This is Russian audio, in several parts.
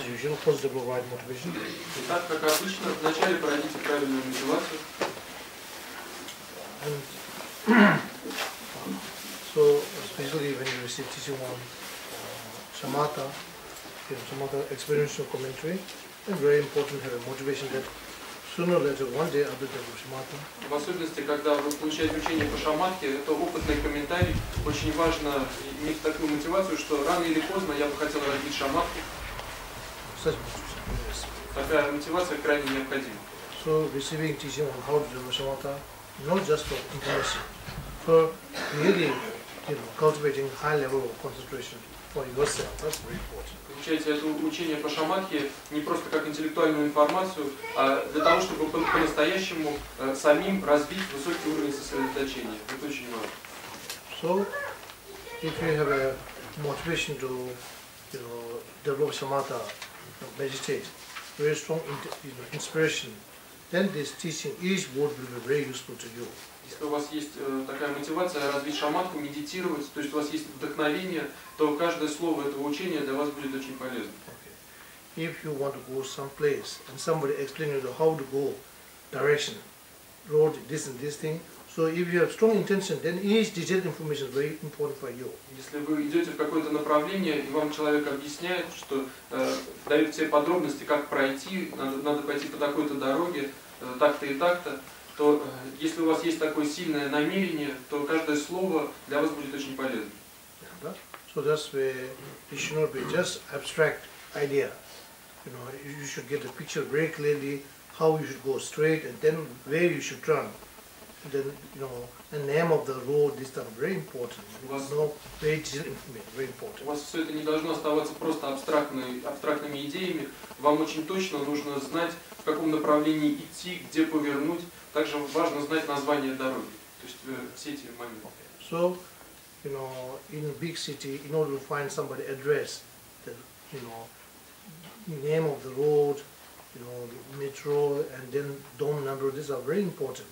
usual, first develop right motivation. Итак, как обычно, вначале пройдите правильную мотивацию. And so, especially when you receive teaching on shamatha, shamatha experiential commentary, it's very important to have a motivation that sooner or later, one day, I will develop shamatha. В особенности, когда вы получаете учение по шаматке, это опытный комментарий. Очень важно иметь такую мотивацию, что рано или поздно я бы хотел развить шаматку. Such motivation, yes. Такая мотивация крайне необходима. So, receiving teaching on how to develop shamatha, not just for information, for really, cultivating high level of concentration for yourself. That's very important. Получаете это учение по шаматке не просто как интеллектуальную информацию, а для того, чтобы по-настоящему самим развить высокий уровень сосредоточения. Это очень важно. So, if you have a motivation to, develop shamatha, meditate, very strong inspiration, then this teaching, each word will be very useful to you. Если у вас есть такая мотивация развить шаматку, медитировать, то есть у вас есть вдохновение, то каждое слово этого учения для вас будет очень полезно. Okay. If you want to go someplace and somebody explain you how to go, direction, road, this and this thing, so if you have strong intention, then each detailed information is very important for you. Если вы идете в какое-то направление, и вам человек объясняет, что дает все подробности, как пройти, надо пойти по такой-то дороге, так-то и так-то, то если у вас есть такое сильное намерение, то каждое слово для вас будет очень полезно. So that's where it should not be just abstract idea. You should get the picture very clearly how you should go straight and then where you should turn. And then, the name of the road, this stuff very important. Very detailed information, very important. У вас все это не должно оставаться просто абстрактными идеями. Вам очень точно нужно знать, в каком направлении идти, где повернуть. Также важно знать название дороги. То есть все эти моменты. So, in a big city, in order to find somebody address, the, name of the road, the metro, and then dome number, these are very important.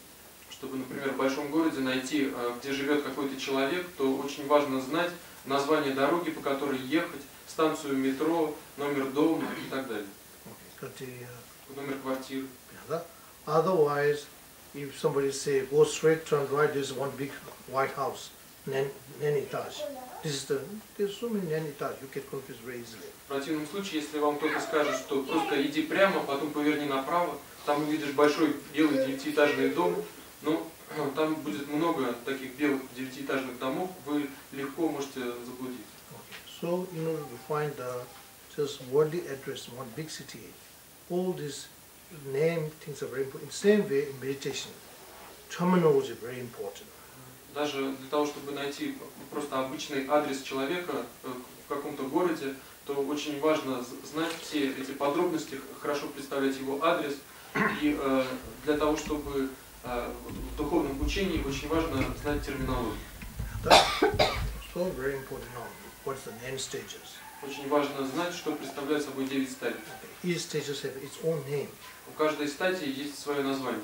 Чтобы, например, в большом городе найти, где живет какой-то человек, то очень важно знать название дороги, по которой ехать, станцию метро, номер дома и так далее. Номер квартиры. Otherwise, if somebody say, go straight, turn right, there's one big white house, Naini Taj. There's so many Naini Taj, you get confused very easily. В противном случае, если вам кто-то скажет, что просто иди прямо, потом поверни направо, там увидишь большой белый 9-этажный дом, там будет много таких белых 9-этажных домов, вы легко можете заблудиться. So, in order to find just worldly address in one big city, all these name things are very important. In the same way, in meditation, terminology is very important. Даже для того, чтобы найти просто обычный адрес человека в каком-то городе, то очень важно знать все эти подробности, хорошо представлять его адрес. И для того, чтобы в духовном учении очень важно знать терминологию. So very important now. What's the 9 stages? Очень важно знать, что представляет собой 9 стадий. Each stages have its own name. У каждой стадии есть свое название.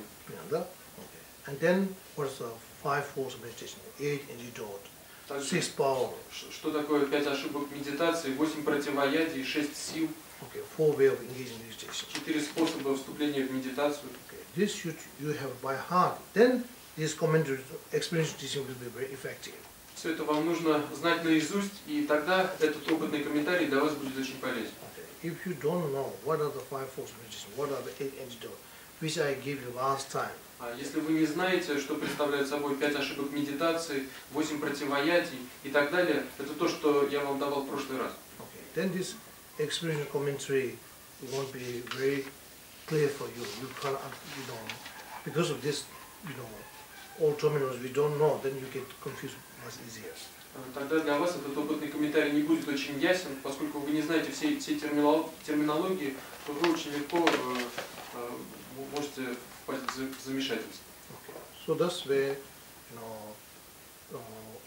And then what's the 5 forms of meditation? 8 antidote, 6 power. Что такое 5 ошибок медитации, 8 противоядий, 6 сил. 4 way of engaging in meditation. 4 способа вступления в медитацию. This you have by heart. Then this commentary, experiential teaching will be very effective. Все это вам нужно знать наизусть, и тогда этот опытный комментарий для вас будет очень полезен. If you don't know what are the 5 forms of meditation, what are the 8 antidotes, which I gave you last time. Если вы не знаете, что представляет собой 5 ошибок медитации, 8 противоядий и так далее, это то, что я вам давал в прошлый раз. Then this experiential commentary won't be very clear for you. You can't, because of this, all terminals we don't know, then you get confused much easier. Тогда для вас этот опытный комментарий не будет очень ясен, поскольку вы не знаете всей терминологии, то вы очень легко можете впасть в замешательство. So that's where,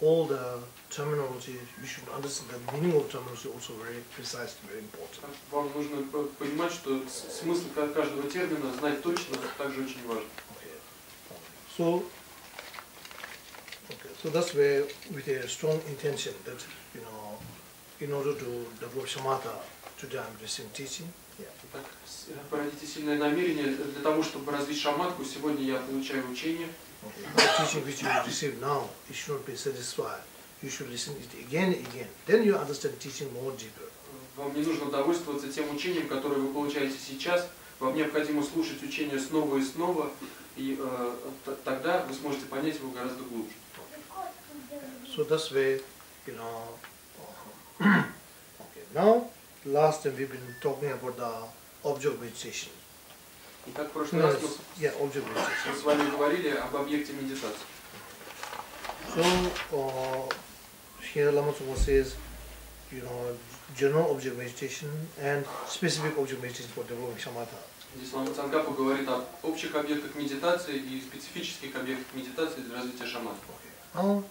all the terminology, you should understand the meaning of terminology also very precise, very important. Вам нужно понимать, что смысл каждого термина знать точно также очень важно. So that's where with a strong intention that, in order to develop shamatha, today I'm receiving teaching. Yeah. Итак, породите сильное намерение для того, чтобы развить шаматку. Сегодня я получаю учение. Okay. The teaching which you receive now, you should not be satisfied. You should listen it again and again. Then you understand teaching more deeper. Вам не нужно довольствоваться тем учением, которое вы получаете сейчас. Вам необходимо слушать учение снова и снова, и тогда вы сможете понять его гораздо глубже. So this way, you know. Okay. Now, last time we've been talking about the object meditation. Итак, в прошлый раз мы object meditation. с вами говорили об объекте медитации. So here Lama Tsongkhapa says, you know, general object meditation and specific object meditation for developing shamatha. Здесь Лама Цангкапа говорит об общих объектах медитации и специфических объектах медитации для развития шаматки. Now,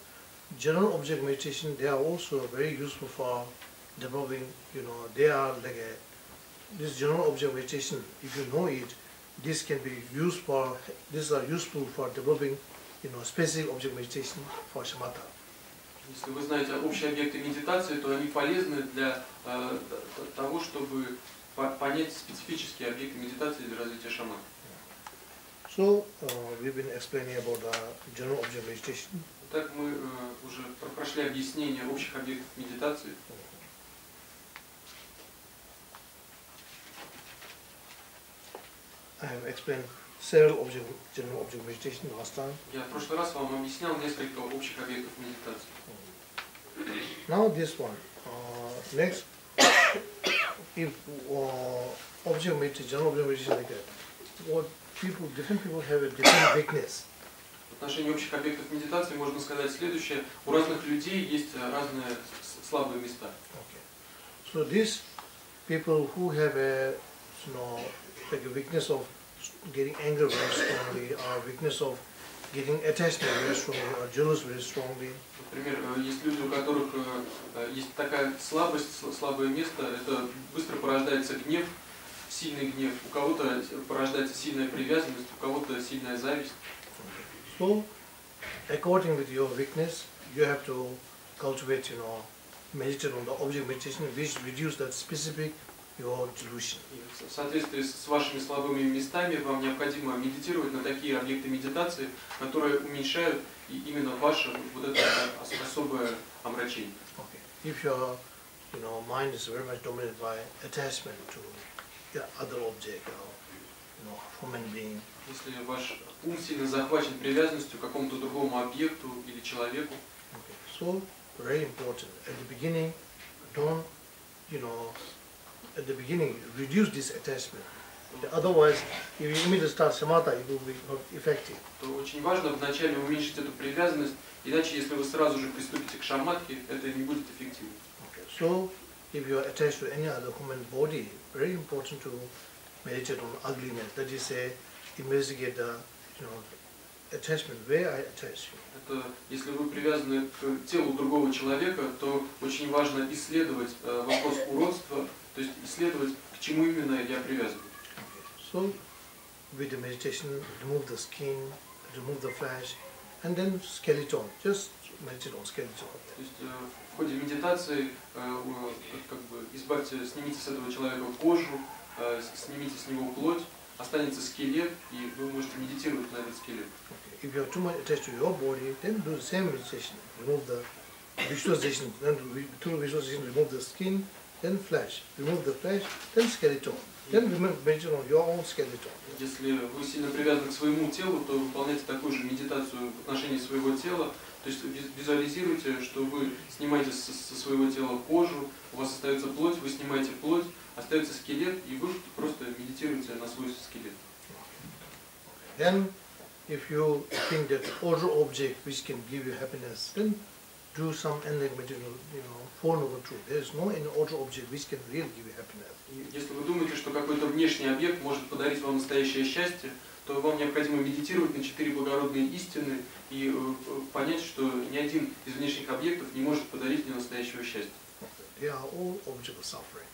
general object meditation, they are also very useful for developing, you know, they are like this general object meditation, if you know it, this can be used for, these are useful for developing, you know, specific object meditation for shamatha. Если вы знаете общие объекты медитации, то они полезны для того, чтобы понять специфические объекты медитации для развития шаматки. So, we've been explaining about the general object meditation. Итак, мы уже прошли объяснение общих объектов медитации. I have explained several general object meditation last time. Я в прошлый раз вам объяснял несколько общих объектов медитации. Now this one. Next, if object meditation, general object meditation like that, what different people have a different weakness. В отношении общих объектов медитации можно сказать следующее: у разных людей есть разные слабые места. Okay. So these people who have a, you know, like a weakness of getting angry very strongly, or weakness of getting attached very strongly, or jealous very strongly. Например, есть люди, у которых есть такая слабость, слабое место, это быстро порождается гнев, сильный гнев, у кого-то порождается сильная привязанность, у кого-то сильная зависть. So, according with your weakness, you have to cultivate, you know, meditate on the object meditation, which reduce that specific your delusion. В соответствии с вашими слабыми местами вам необходимо медитировать на такие объекты медитации, которые уменьшают именно ваше вот это особое омрачение. Okay. If your, you know, mind is very much dominated by attachment to other object or, you know, human being. Если ваш ум сильно захвачен привязанностью к какому-то другому объекту или человеку. Okay. So very important at the beginning, don't, you know, at the beginning reduce this attachment. Otherwise, if you immediately start samatha, it will be not effective. То очень важно вначале уменьшить эту привязанность, иначе если вы сразу же приступите к шаматке, это не будет эффективно. Okay. So, if you are attached to any other human body, very important to meditate on ugliness. That is, say, investigate the, you know, attachment. Where I attach you. Это, если вы привязаны к телу другого человека, то очень важно исследовать вопрос уродства, то есть исследовать, к чему именно я привязан. So, with the meditation, remove the skin, remove the flesh, and then skeleton. Just meditate on skeleton. То есть в ходе медитации как бы снимите с этого человека кожу, снимите с него плоть, останется скелет, и вы можете медитировать на этот скелет. Okay. If you are too much attached to your body, then do the same meditation. Remove the visualization. Then through visualization, remove the skin, then flesh. Remove the flesh, then skeleton. Then meditate on your own skeleton. Если вы сильно привязаны к своему телу, то выполняйте такую же медитацию в отношении своего тела. То есть визуализируйте, что вы снимаете со своего тела кожу, у вас остается плоть, вы снимаете плоть, остается скелет, и вы просто медитируете на свой скелет. Then, if you think that other object which can give you happiness, then do some ending material, you know, Four Noble Truths. There is no any other object which can really give you happiness. Если вы думаете, что какой-то внешний объект может подарить вам настоящее счастье, то вам необходимо медитировать на 4 благородные истины и понять, что ни один из внешних объектов не может подарить мне настоящего счастья. They are all objects of suffering.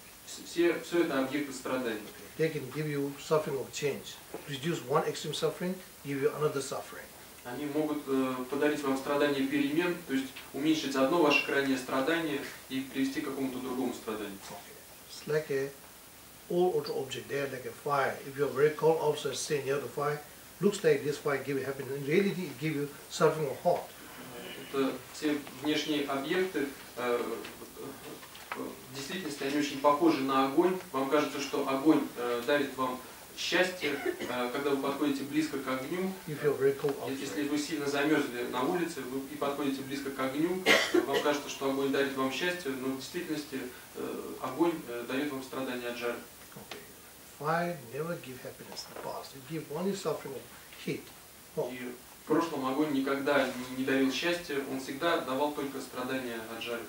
Все это объекты страданий. They can give you suffering of change. Reduce one extreme suffering, give you another suffering. Они могут подарить вам страдания перемен, то есть уменьшить одно ваше крайнее страдание и привести к какому-то другому страданию. It's like a all other object. They are like a fire. If you are very cold outside, stay near the fire. Looks like this fire give you happiness. In reality, it give you suffering or hot. Это все внешние объекты, в действительности они очень похожи на огонь. Вам кажется, что огонь дарит вам счастье, когда вы подходите близко к огню. Если вы сильно замерзли на улице и подходите близко к огню, вам кажется, что огонь дарит вам счастье, но в действительности огонь дает вам страдания от жары. Fire never give happiness in the past. It give only suffering of heat. И в прошлом огонь никогда не дарил счастья, он всегда давал только страдания от жары.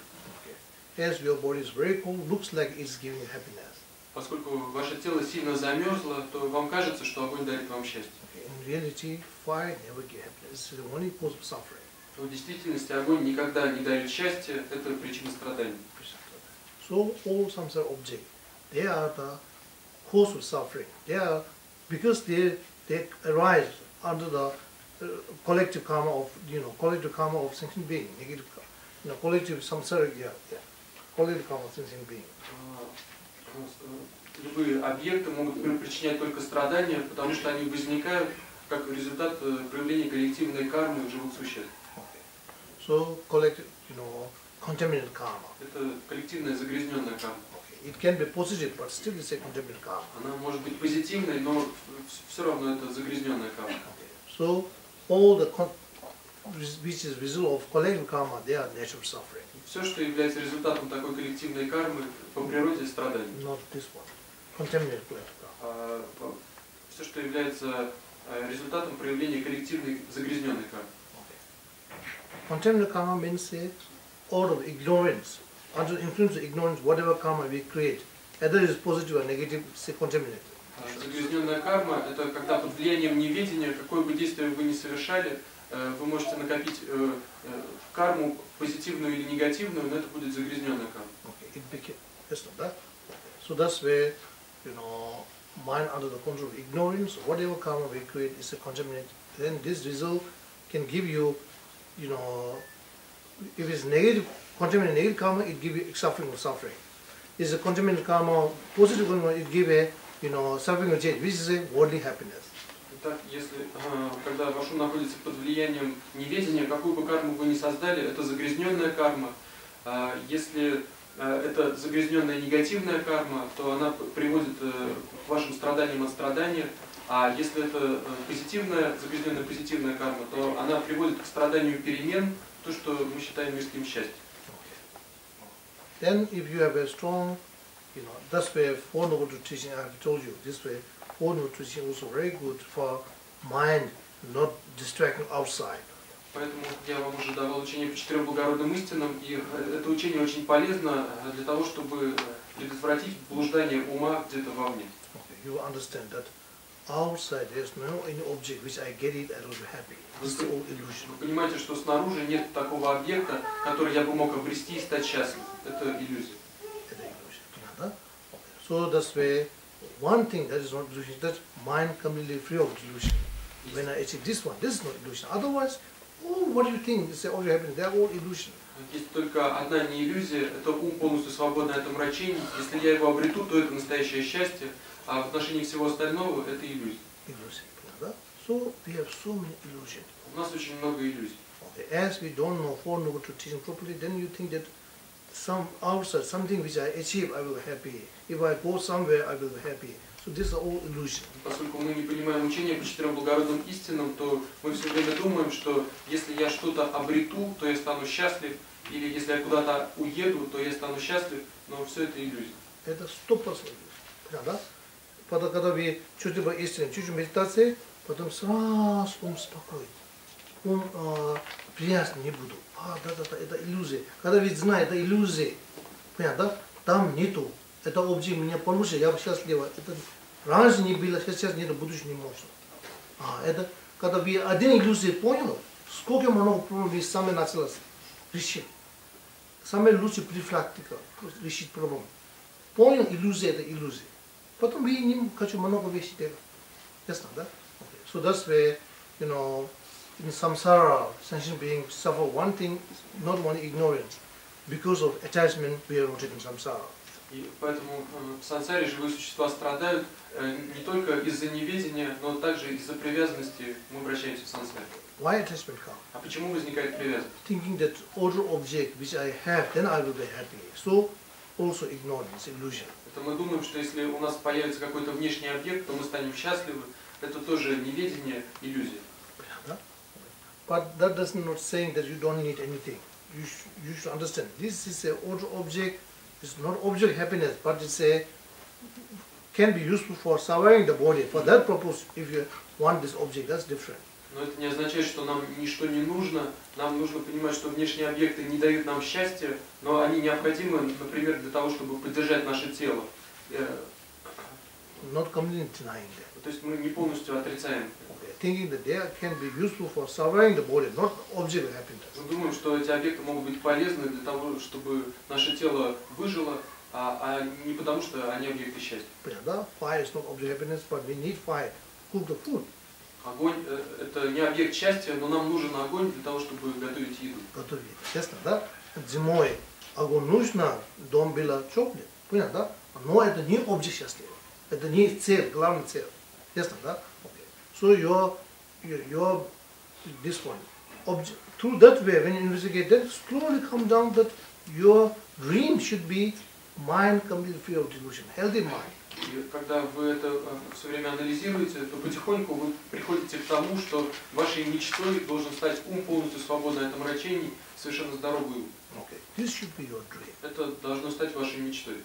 As your body is very cold, looks like it's giving happiness. Поскольку ваше тело сильно замерзло, то вам кажется, что огонь дарит вам счастье. In reality, fire never give happiness. It's only cause of suffering. Но в действительности огонь никогда не дарит счастья, это причина страданий. So all samsara objects, they are the cause of suffering. They are because they arise under the collective karma of sentient being, negative, collective samsara, collective karma of sentient being. Любые объекты могут причинять только страдания, потому что они возникают как результат проявления коллективной кармы живых существ. So collective, contaminated karma. Это коллективная загрязненная карма. It can be positive, but still it's a contaminated karma. Она может быть позитивной, но все равно это загрязненная карма. So all the which is result of collective karma, they are natural suffering. Все, что является результатом такой коллективной кармы, по природе страдания. Not this one. Contaminated collective karma. Все, что является результатом проявления коллективной загрязненной кармы. Contaminated karma means out of ignorance. Under the influence of ignorance, whatever karma we create, either it is positive or negative, it's contaminated. Загрязненная карма – это когда под влиянием неведения, какое бы действие вы ни совершали, вы можете накопить карму позитивную или негативную, но это будет загрязненная карма. So that's where, mind under the control of ignorance, whatever karma we create is a contaminated. Then this result can give you, if it's negative, contaminated negative karma, it gives you suffering of suffering. If it's a contaminated karma, positive karma, it gives a, suffering of change, which is a worldly happiness. Итак, когда ваш ум находится под влиянием неведения, какую бы карму вы ни создали, это загрязненная карма. Если это загрязненная негативная карма, то она приводит к вашим страданиям от страдания. А если это загрязненная позитивная карма, то она приводит к страданию перемен, то, что мы считаем мирским счастьем. Then if you have a strong, that's why Four Noble Teaching, I have told you, this way, Four Noble Teaching also very good for mind not distracting outside. Поэтому я вам уже давал учение по четырем благородным истинам, и это учение очень полезно для того, чтобы предотвратить блуждание ума где-то вовне. You understand that outside there is no any object which I get it, I will be happy. This is all illusion. Вы понимаете, что снаружи нет такого объекта, который я бы мог обрести и стать счастлив. Это иллюзия. Это illusion. So that's why one thing that is not illusion, that mind completely free of illusion. When I achieve this one, this is not illusion. Otherwise, what do you think? You say all your happiness, they are all illusion. Есть только одна не иллюзия, это ум полностью свободный от омрачений. Если я его обрету, то это настоящее счастье, а в отношении всего остального это иллюзия. So we have so many illusions. У нас очень много иллюзий. As we don't know Four Noble Teaching properly, then you think that some outside, something which I achieve, I will be happy. If I go somewhere, I will be happy. So this is all illusion. Поскольку мы не понимаем учения по четырем благородным истинам, то мы все время думаем, что если я что-то обрету, то я стану счастлив, или если я куда-то уеду, то я стану счастлив, но все это иллюзия. Это 100% иллюзия. Потом, когда вы чувствуете истину, чуть-чуть медитации, потом сразу ум спокоен. Ум приясн не буду. Это иллюзия. Когда вы знаете, это иллюзия, понятно, да? Там нету. Это объект меня получше, я счастлива. Это раньше не было, сейчас нет, будущее не можно. Это, когда вы один иллюзию понял, сколько много проблем вы сами начали решить. Самая лучшая профилактика решить проблему. Понял иллюзия, это иллюзия. Потом вы не хочу много вещей делать. Ясно, да? So that's why, in samsara, sentient beings suffer one thing, not one ignorance. Because of attachment, we are rooted in samsara. И поэтому в сансаре живые существа страдают не только из-за неведения, но также из-за привязанности мы обращаемся в сансаре. Why attachment comes? А почему возникает привязанность? Thinking that other object which I have, then I will be happy. So also ignore this illusion. Это мы думаем, что если у нас появится какой-то внешний объект, то мы станем счастливы. Это тоже неведение, иллюзия. But that does not saying that you don't need anything. You should understand. This is a other object. It's not object happiness, but it's a can be useful for surviving the body. For that purpose, if you want this object, that's different. Но это не означает, что нам ничто не нужно. Нам нужно понимать, что внешние объекты не дают нам счастья, но они необходимы, например, для того, чтобы поддержать наше тело. Not completely denying that. То есть мы не полностью отрицаем. Thinking that they can be useful for surviving the body, not object of happiness. Мы думаем, что эти объекты могут быть полезны для того, чтобы наше тело выжило, а не потому, что они объекты счастья. Fire is not object of happiness, but we need fire to cook the food. Огонь – это не объект счастья, но нам нужен огонь для того, чтобы готовить еду. Готовить, ясно, да? Зимой огонь нужно, дом было теплый, понятно, да? Но это не объект счастья, это не цель, главная цель, ясно, да? So your this one, through that way, when you investigate, then slowly come down that your dream should be mind completely free of delusion, healthy mind. И когда вы это все время анализируете, то потихоньку вы приходите к тому, что вашей мечтой должен стать ум полностью свободный от омрачений, совершенно здоровый ум. Okay. This should be your dream. Это должно стать вашей мечтой.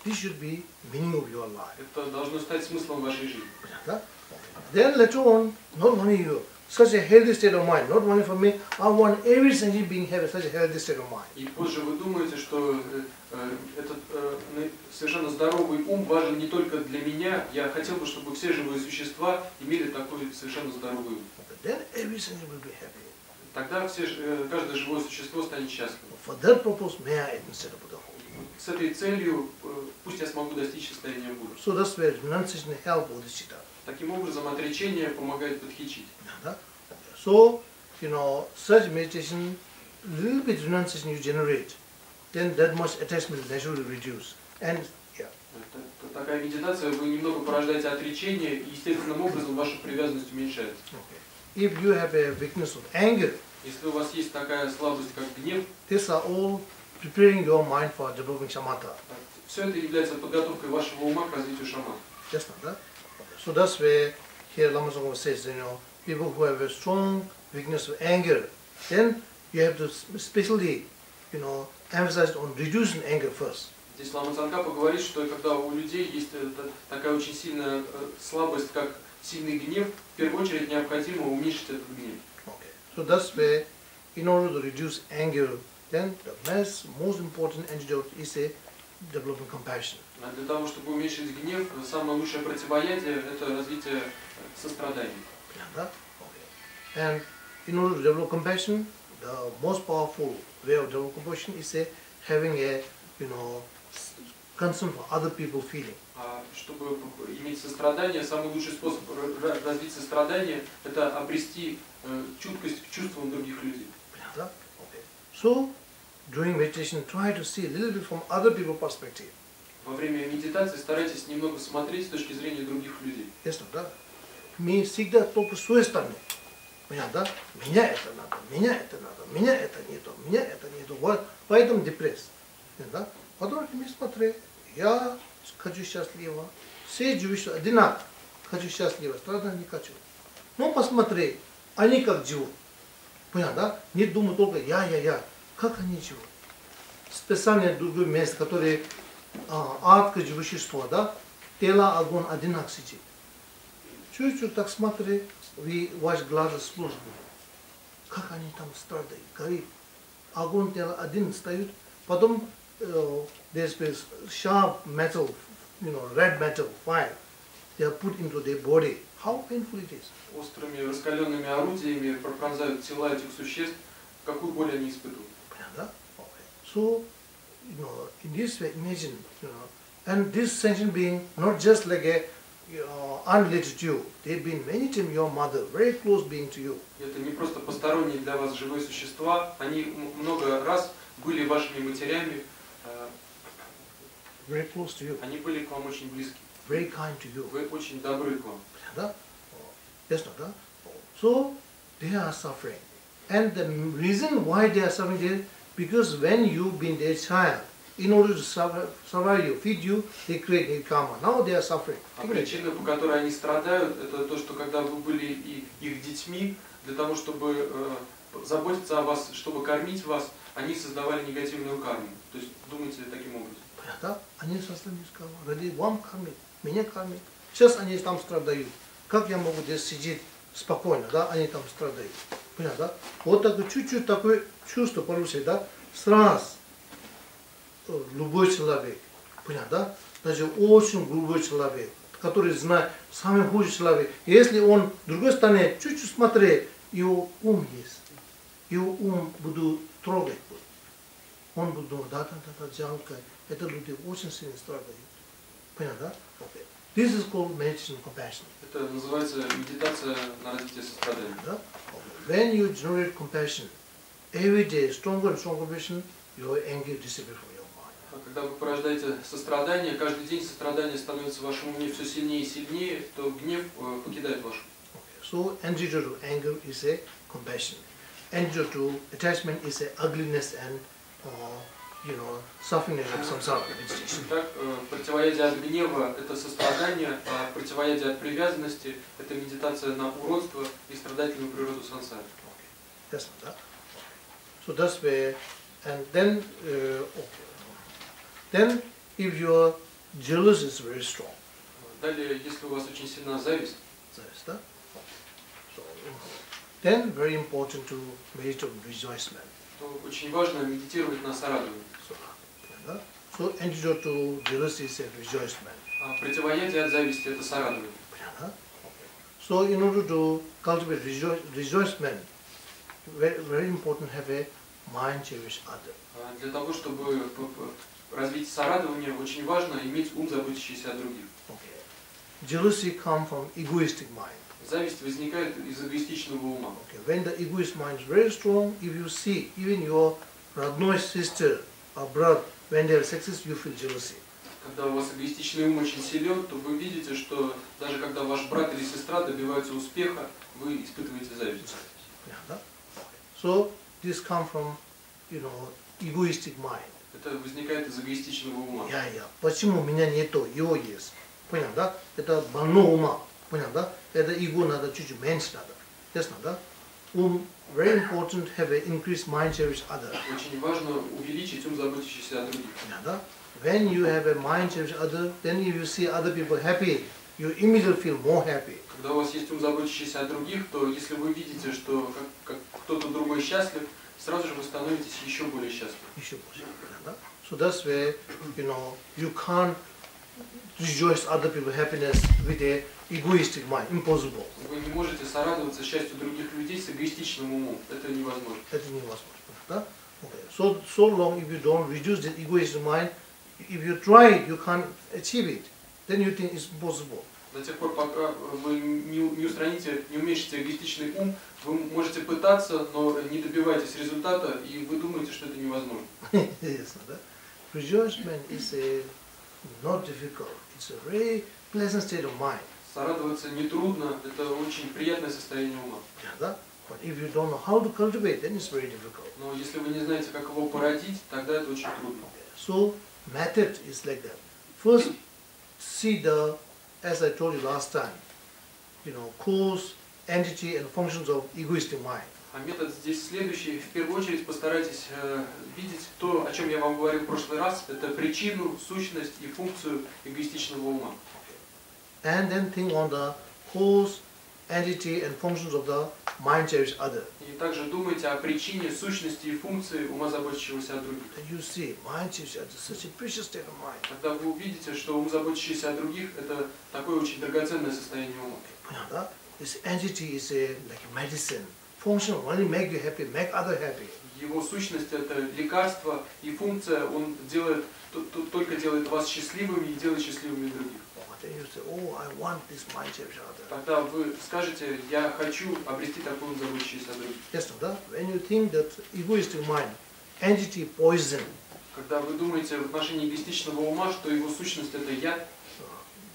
This should be meaning of your life. Это должно стать смыслом вашей жизни. Then later on, not only you, such a healthy state of mind, not only for me, I want every sentient being have such a healthy state of mind. И позже вы думаете, что этот совершенно здоровый ум важен не только для меня. Я хотел бы, чтобы все живые существа имели такой совершенно здоровый ум. Then every sentient will be happy. Тогда каждое живое существо станет счастливым. For that purpose, may I attain state of Buddhahood. С этой целью пусть я смогу достичь состояния Будды. So that's where renunciation help bodhicitta. Таким образом, отречение помогает подхичить. So, such meditation, little bit renunciation you generate, then that much attachment naturally reduce. And Такая медитация, вы немного порождаете отречение, и естественным образом ваша привязанность уменьшается. If you have a weakness of anger, если у вас есть такая слабость, как гнев, these are all preparing your mind for developing shamatha. все это является подготовкой вашего ума к развитию шамана. Yes, no, so that's where here Lama Tsongkhapa says, people who have a strong weakness of anger, then you have to especially, emphasize on reducing anger first. Здесь Лама Цангкапа говорит, что когда у людей есть такая очень сильная слабость, как сильный гнев, в первую очередь необходимо уменьшить этот гнев. Okay. So that's where, in order to reduce anger, then the most important antidote is a developing compassion. А для того, чтобы уменьшить гнев, самое лучшее противоядие – это развитие сострадания. Okay. And in order to develop compassion, the most powerful way of developing compassion is having a, concern for other people's feeling. А чтобы иметь сострадание, самый лучший способ развить сострадание – это обрести чуткость к чувствам других людей. Okay. So, during meditation, try to see a little bit from other people's perspective. Во время медитации старайтесь немного смотреть с точки зрения других людей. Yes, да? Мы всегда только с своей стороны. Понятно, да? Меня это надо, меня это надо, меня это нету, меня это нету. Вот, поэтому депресс. Да? Потом мы смотрим, я хочу счастливо, все живут одинаково, хочу счастливо, страдать не хочу. Ну посмотри, они как живут. Понятно, да? Не думаю только я. Как они живут? Специальное другое место, которое адское существо, да? Тело, огонь одинаково сидит. Чуть-чуть так смотри, ваш глаз службу. Как они там страдают, горит. Огонь тело один стоит, потом there's sharp metal, red metal, fire. They are put into their body. How painful it is. Острыми раскаленными орудиями пронзают тела этих существ, какую боль они испытывают. So, in this way, imagine, and this sentient being, not just like a unrelated to you, they've been many times your mother, very close being to you. Это не просто посторонние для вас живые существа, они много раз были вашими матерями, very close to you, Они были к вам очень близки. very kind to you. Вы очень добры к вам. Да? Yes, no, да? So they are suffering. And the reason why they are suffering is because when you've been their child, in order to survive you, feed you, they create karma. Now they are suffering. А причина, по которой они страдают, это то, что когда вы были и их детьми, для того, чтобы заботиться о вас, чтобы кормить вас, они создавали негативную карму. То есть думайте таким образом. Понятно? Они создали карму. Ради вам кормить, меня кормить. Сейчас они там страдают. Как я могу здесь сидеть спокойно, да? Они там страдают. Понятно? Да? Вот такое чуть-чуть такое чувство получится, да? Сразу любой человек, понятно, да? Даже очень глубокий человек, который знает, самый худший человек. Если он в другой стороне чуть-чуть смотреть, его ум есть. Его ум буду трогать. Он будет думать, да, жалко. Это люди очень сильно страдают. Понятно, да? Okay. This is called meditation compassion. Это называется медитация на развитие сострадания. Да? When you generate compassion, every day stronger and stronger compassion, your anger disappears from your mind. Когда вы порождаете сострадание, каждый день сострадание становится в вашем уме все сильнее и сильнее, то гнев покидает ваш ум. Okay. So antidote to anger is a compassion. Antidote to attachment is a ugliness and suffering of samsara meditation. Итак, противоядие от гнева – это сострадание, а противоядие от привязанности – это медитация на уродство и страдательную природу сансары. Okay. That's that. So that's where, and then, then if your jealousy is very strong. Далее, если у вас очень сильна зависть, So, then very important to meditate on rejoicement. то очень важно медитировать на сорадовании. So antidote to jealousy is a rejoicement. А противоядие от зависти – это сорадование. So in order to cultivate rejoicement, very important to have a mind cherish other. Для того, чтобы развить сорадование, очень важно иметь ум, заботящийся о других. Okay. Jealousy comes from egoistic mind. Зависть возникает из эгоистичного ума. Okay. When the egoist mind is very strong, if you see even your родной sister or brother, when they are success, you feel jealousy. Когда у вас эгоистичный ум очень силен, то вы видите, что даже когда ваш брат или сестра добиваются успеха, вы испытываете зависть. Yeah, so this comes from, egoistic mind. Это возникает из эгоистичного ума. Почему у меня нету, его есть. Понятно, да? Это больное ума. Понятно, да? Это эго надо чуть-чуть меньше надо. Ясно, да? Very important have an increased mind cherish other. Очень важно увеличить ум, заботящийся о других. Да? When you have a mind cherish other, then if you see other people happy, you immediately feel more happy. Когда у вас есть ум, заботящийся о других, то если вы видите, что как кто-то другой счастлив, сразу же вы становитесь еще более счастливы. So that's where, you can't rejoice other people's happiness with a egoistic mind. Impossible. Вы не можете сорадоваться счастью других людей с эгоистичным умом. Это невозможно. Это невозможно. Да? Okay. So long if you don't reduce the egoistic mind, if you try it, you can't achieve it. Then you think it's impossible. До тех пор, пока вы не устраните, не уменьшите эгоистичный ум, вы можете пытаться, но не добиваетесь результата, и вы думаете, что это невозможно. Yes, rejoicement is not difficult. It's a very pleasant state of mind. Сорадоваться нетрудно, это очень приятное состояние ума. Да? But if you don't know how to cultivate, then it's very difficult. Но если вы не знаете, как его породить, тогда это очень трудно. So method is like that. First, see as I told you last time, cause, entity, and functions of egoistic mind. А метод здесь следующий. В первую очередь постарайтесь видеть то, о чем я вам говорил в прошлый раз. Это причину, сущность и функцию эгоистичного ума. And then think on the cause, entity, and functions of the mind cherish other. И также думайте о причине, сущности и функции ума, заботящегося о других. And you see, mind cherish other, such a precious state of mind. Когда вы увидите, что ум, заботящийся о других, это такое очень драгоценное состояние ума. This entity is like medicine. Function only make you happy, make other happy. Его сущность это лекарство, и функция он только делает вас счастливыми и делает счастливыми других. Then you say, oh, I want this mind cherish other. Тогда вы скажете, я хочу обрести такую заботящуюся о других. Yes, no, when you think that egoistic mind, entity poison, Когда вы думаете в отношении эгоистичного ума, что его сущность это яд,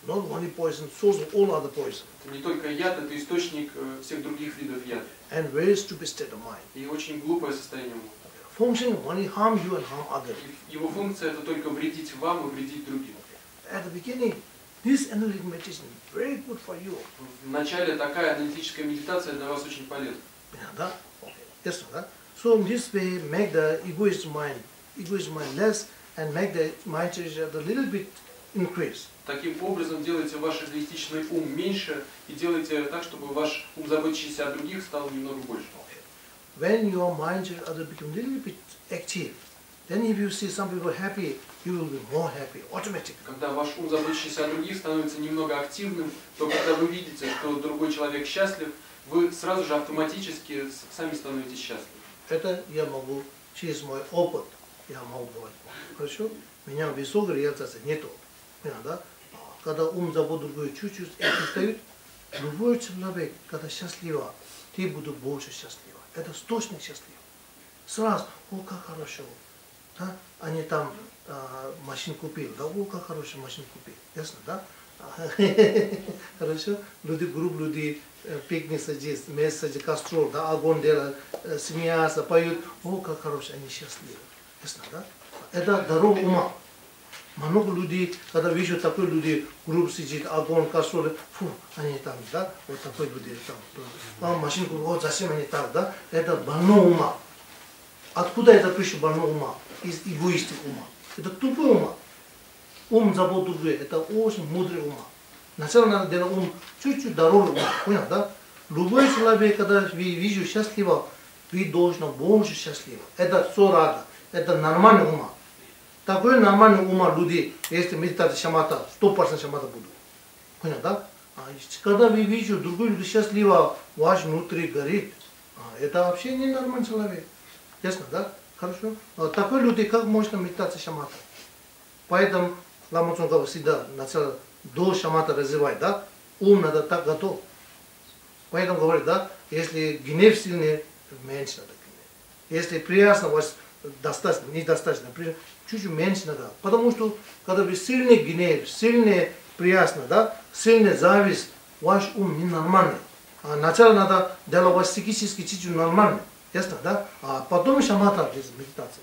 Not only poison, source of all other poison. это не только яд, это источник всех других видов яда. And very stupid state of mind. И очень глупое состояние ума. Function only harm you and harm others. Его функция это только вредить вам и вредить другим. At the beginning, this analytic meditation is very good for you. В начале такая аналитическая медитация для вас очень полезна. Yeah, okay. Yes, sir. So in this way, make the egoist mind less, and make the mind a little bit increase. Таким образом делайте ваш эгоистичный ум меньше и делайте так, чтобы ваш ум, заботящийся о других, стал немного больше. Okay. When your mind become a little bit active, then if you see some people happy, you will be more happy automatically. Когда ваш ум, заботящийся о других, становится немного активным, то когда вы видите, что другой человек счастлив, вы сразу же автоматически сами становитесь счастливы. Это я могу через мой опыт, я могу говорить. Хорошо? Меня высокой реализации нету. Да? Когда ум забот другой чуть-чуть встает, любой человек, когда счастлива, ты будешь больше счастлива. Это точно счастлив. Сразу, о, как хорошо. Да? Они там машину купили, да, о, как хорошую машину купили. Ясно, да? Хорошо? Люди, группа людей, пикник садится, место садится, кострол, да, огонь делают, смеются, поют, о, как хорошо, они счастливы. Ясно, да? Это дорога ума. Много людей, когда вижу такой люди, группа сидит, огонь, кострол, фу, они там, да, вот такой люди там. А машинку, вот зачем они так, да? Это больное ума. Откуда это пришло больное ума? Из эгоистик ума. Это тупой ума. Ум забот другой, это очень мудрый ума. Сначала надо делать ум чуть-чуть дороже ума, понял, да? Любой человек, когда вижу счастливо, вы должны больше счастливо. Это все рада, это нормальный ума. Такой нормальный ума людей, если медитация шамата, 100% шамата будут. Понял, да? Когда вы видите, другой люди счастливо, ваш внутри горит, это вообще не нормальный человек. Ясно, да? Хорошо? Такой люди, как можно медитация шамата? Поэтому Лама Цунга всегда начало до шамата развивать, да? Ум надо так готов. Поэтому говорит, да? Если гнев сильный, меньше надо гнев. Если приятно, у вас достаточно, недостаточно, чуть-чуть меньше надо. Потому что, когда вы сильный гнев, сильный приятно, да? Сильный зависть, ваш ум ненормальный. Сначала надо делать ваш психически чуть-чуть нормальный. Ясно, да? А потом шамата без медитации.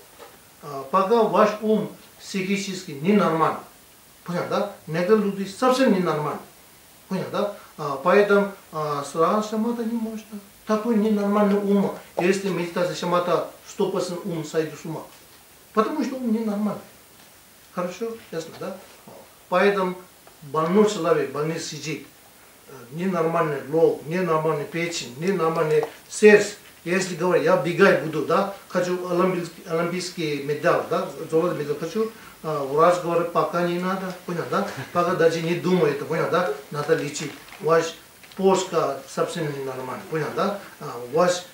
Пока ваш ум психически ненормальный. Понятно, да? Некоторые люди совсем ненормальны. Понятно, да? Поэтому сразу шамата не можно. Такой ненормальный ум, если медитация шамата 100% ум сойдет с ума. Потому что ум ненормальный. Хорошо? Ясно, да? Поэтому больной человек, больной сидит, ненормальный лоб, ненормальный печень, ненормальный сердце. Если говорить, я бегать буду, да, хочу олимпийский медаль, да, золотой медаль хочу, врач говорит, пока не надо, понял, да, пока даже не думает, понял, да, надо лечить. Ваш почка совсем ненормальный, понял, да, ваш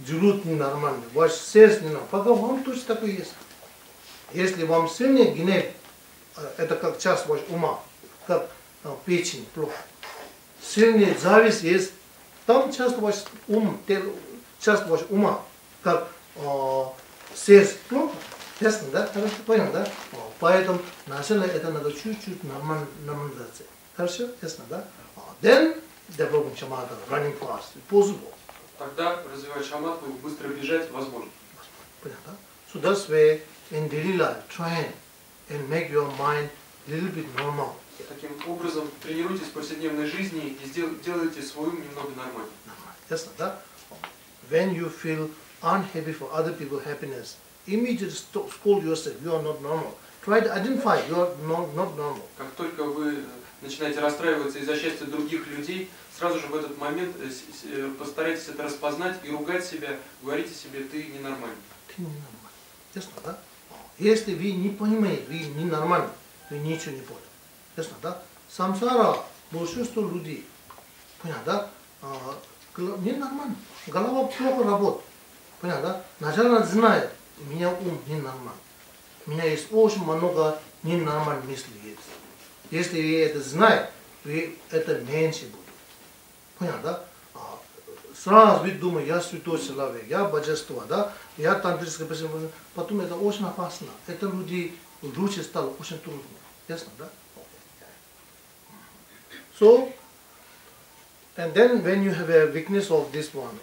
желудок ненормальный, ваш сердце ненормальный, пока вам точно такое есть. Если вам сильный гнев, это как часть вашего ума, как печень, плохо. Сильный зависть есть, там часть ваш ум, часть вашего ума, как сердце, плохо. Ясно, да? Хорошо, понял, да? Поэтому вначале это надо чуть-чуть нормализация. Хорошо, ясно, да? Then developing shamatha, running fast, possible. Тогда развивать шамату, быстро бежать возможно. Понятно? So that's way in daily life, try and make your mind a little bit normal. Таким образом, тренируйтесь в повседневной жизни и делайте свой ум немного нормальным. Ясно, да? When you feel unhappy for other people's happiness, immediately scold yourself, you are not normal. Try to identify, you are not normal. Как только вы начинаете расстраиваться из-за счастья других людей, сразу же в этот момент постарайтесь это распознать и ругать себя, говорите себе, ты ненормальный. Ты ненормальный. Ясно, да? Если вы не понимаете, вы ненормальный, вы ничего не поняли. Ясно, да? Самсара, большинство людей, понятно, да? Ненормально. Голова плохо работает. Понятно, да? Начало знает, у меня ум ненормальный. У меня есть очень много ненормальных мыслей есть. Если вы это знаете, вы это меньше будет. Понятно, да? сразу ведь думаю, я святой человек, я божество, да, я тантрическое божество. Потом это очень опасно. Это люди лучше стало очень трудно. Ясно, да? So, and then when you have a weakness of this one,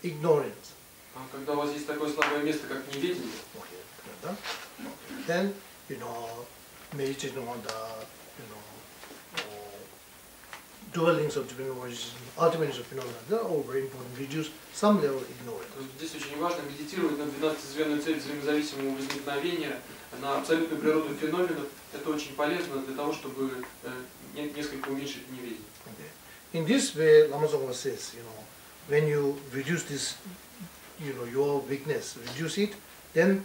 ignorance. Когда у вас есть такое слабое место, как неведение, Then, meditation on the, dwellings of different origins, ultimates of phenomena, they are all very important. Reduce some level of ignorance. здесь очень важно медитировать на 12-звенную цель взаимозависимого возникновения, на абсолютную природу феноменов. Это очень полезно для того, чтобы несколько уменьшить неведение. Okay. In this way, Lama Tsongkhapa says, when you reduce this, your weakness, reduce it, then,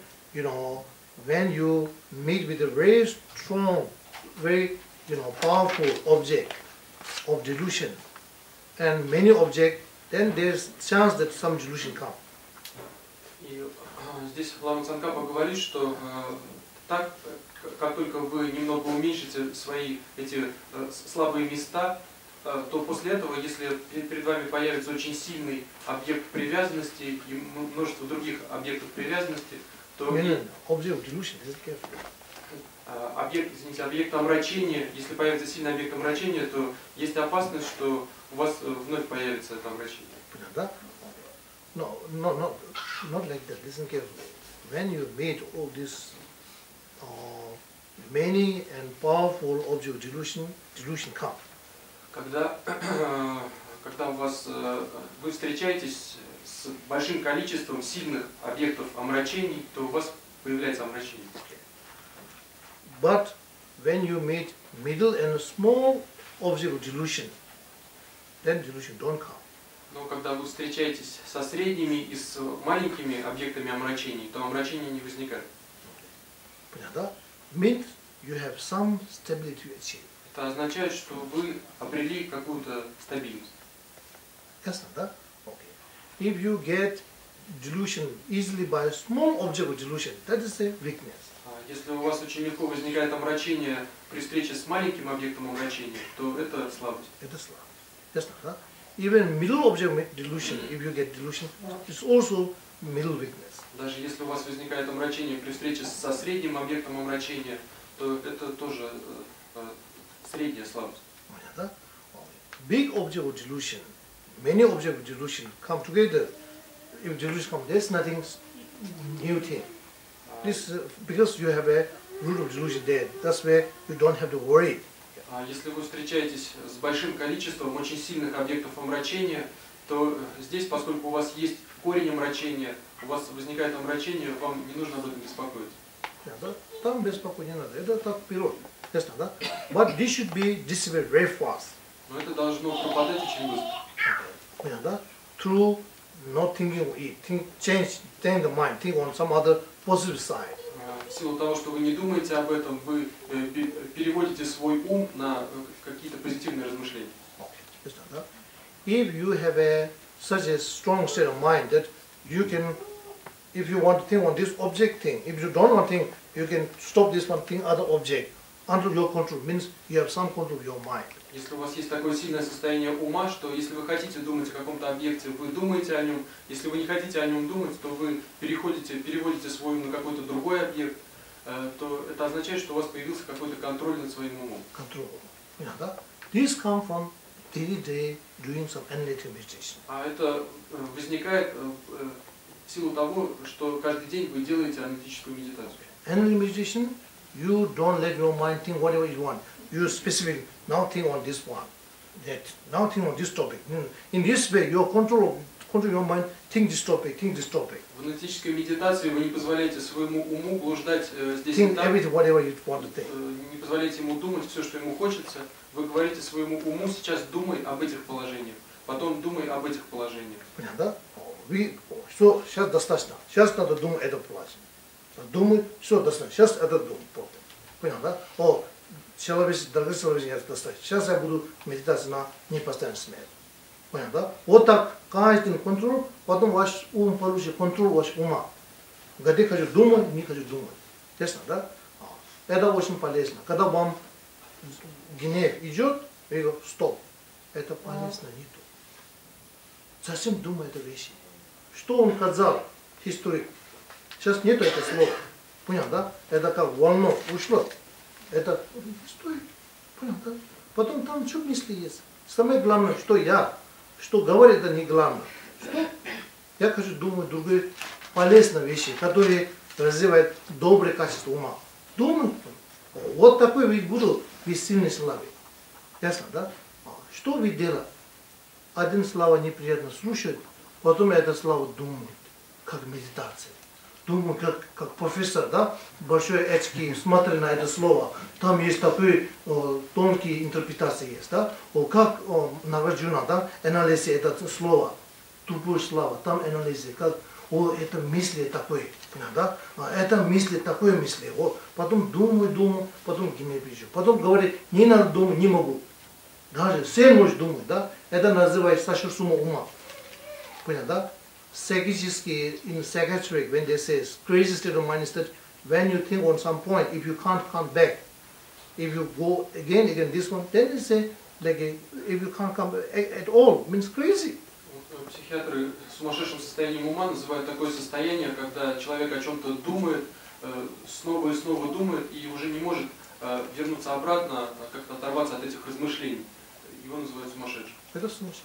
when you meet with a very strong, very, powerful object of delusion, and many objects, then there's chance that some delusion come. И здесь Лама Цангкапа говорит, что так, как только вы немного уменьшите свои эти слабые места, то после этого, если перед вами появится очень сильный объект привязанности и множество других объектов привязанности, то объект омрачения, если появится сильный объект омрачения, то есть опасность, что у вас вновь появится это омрачение. No, not like that. Listen carefully. When you meet all this many and powerful object delusion come. Когда вы встречаетесь с большим количеством сильных объектов омрачений, то у вас появляется омрачение. But when you meet middle and small object of delusion, then delusion don't come. Но когда вы встречаетесь со средними и с маленькими объектами омрачений, то омрачения не возникает. Means you have some stability to achieve. Это означает, что вы обрели какую-то стабильность. Ясно, да? Okay. If you get delusion easily by a small object of delusion, that is a weakness. Если у вас очень легко возникает омрачение при встрече с маленьким объектом омрачения, то это слабость. Это слабость. Ясно, да? Even middle object delusion, if you get delusion, it's also middle weakness. Даже если у вас возникает омрачение при встрече со средним объектом омрачения, то это тоже средняя слабость. Big object of delusion, many objects of delusion come together. If delusion comes, there's nothing new thing. This because you have a root of delusion there. That's where you don't have to worry. Если вы встречаетесь с большим количеством очень сильных объектов омрачения, то здесь, поскольку у вас есть корень омрачения, у вас возникает омрачение, вам не нужно об этом беспокоиться. Там беспокоиться не надо. Это так природа. Ясно, да? But this should be dissipated very fast. Но это должно пропадать очень быстро. Понятно? Through not thinking of it, change the mind, think on some other positive side. В силу того, что вы не думаете об этом, вы переводите свой ум на какие-то позитивные размышления. If you have such a strong state of mind that you can, if you want to think on this object thing, if you don't want to think, you can stop this one, think other object under your control, means you have some control of your mind. Если у вас есть такое сильное состояние ума, что если вы хотите думать о каком-то объекте, вы думаете о нем. Если вы не хотите о нем думать, то вы переводите свой ум на какой-то другой объект, то это означает, что у вас появился какой-то контроль над своим умом. Control. This come from daily day doing some analytic meditation. А это возникает в силу того, что каждый день вы делаете аналитическую медитацию. Analytic meditation, you don't let your mind think whatever you want. You specifically now think on this one, that now think on this topic. In this way, you control your mind, think this topic, think this topic. В аналитической медитации вы не позволяете своему уму блуждать здесь и Think там, everything, whatever you want to think. не позволяете ему думать все, что ему хочется. Вы говорите своему уму: сейчас думай об этих положениях, потом думай об этих положениях. Понятно? Все, сейчас достаточно. Сейчас надо думать это положение. Думай, все достаточно. Сейчас это думай. Понятно? Дорогой человек, достаточно. Сейчас я буду медитировать на непостоянной смерти. Понятно? Вот так каждый контроль, потом ваш ум получит контроль вашего ума. Где хочу думать, не хочу думать. Ясно, да? Это очень полезно. Когда вам гнев идет, вы его стоп. это полезно нету. Зачем думать эту вещь? Что он сказал, историк? Сейчас нету этого слова. Понял, да? Это как волна ушло. Это стоит. Понял, да? Потом там что мысли есть? Самое главное, что я, что говорит, это не главное. Что? Я хочу думать другие полезные вещи, которые развивают добрые качества ума. Думаю. Вот такой ведь буду без сильной славы. Ясно, да? Что вы делаете? Один слова неприятно слушает, потом это слово думает, как медитация. Думаю, как профессор, да, большой очки, смотрит на это слово. Там есть такие тонкие интерпретации есть, да. Как Нагарджуна, да, анализ это слово, тупое слово, там анализ, как это мысли такое, да, это мысли, такое мысли. Потом думаю, потом гимн пишу. Потом говорит, не надо думать, не могу. Даже все может думать, да, это называется сошел с ума ума. Понял, да? Psychically, in psychiatric, when they say crazy state of mind is that when you think on some point, if you can't come back, if you go again, this one, then they say, like, if you can't come back at all, means crazy. Психиатры сумасшедшим состоянием ума называют такое состояние, когда человек о чем-то думает, снова и снова думает, и уже не может вернуться обратно, как-то оторваться от этих размышлений. Его называют сумасшедшим. Это сумасшедший.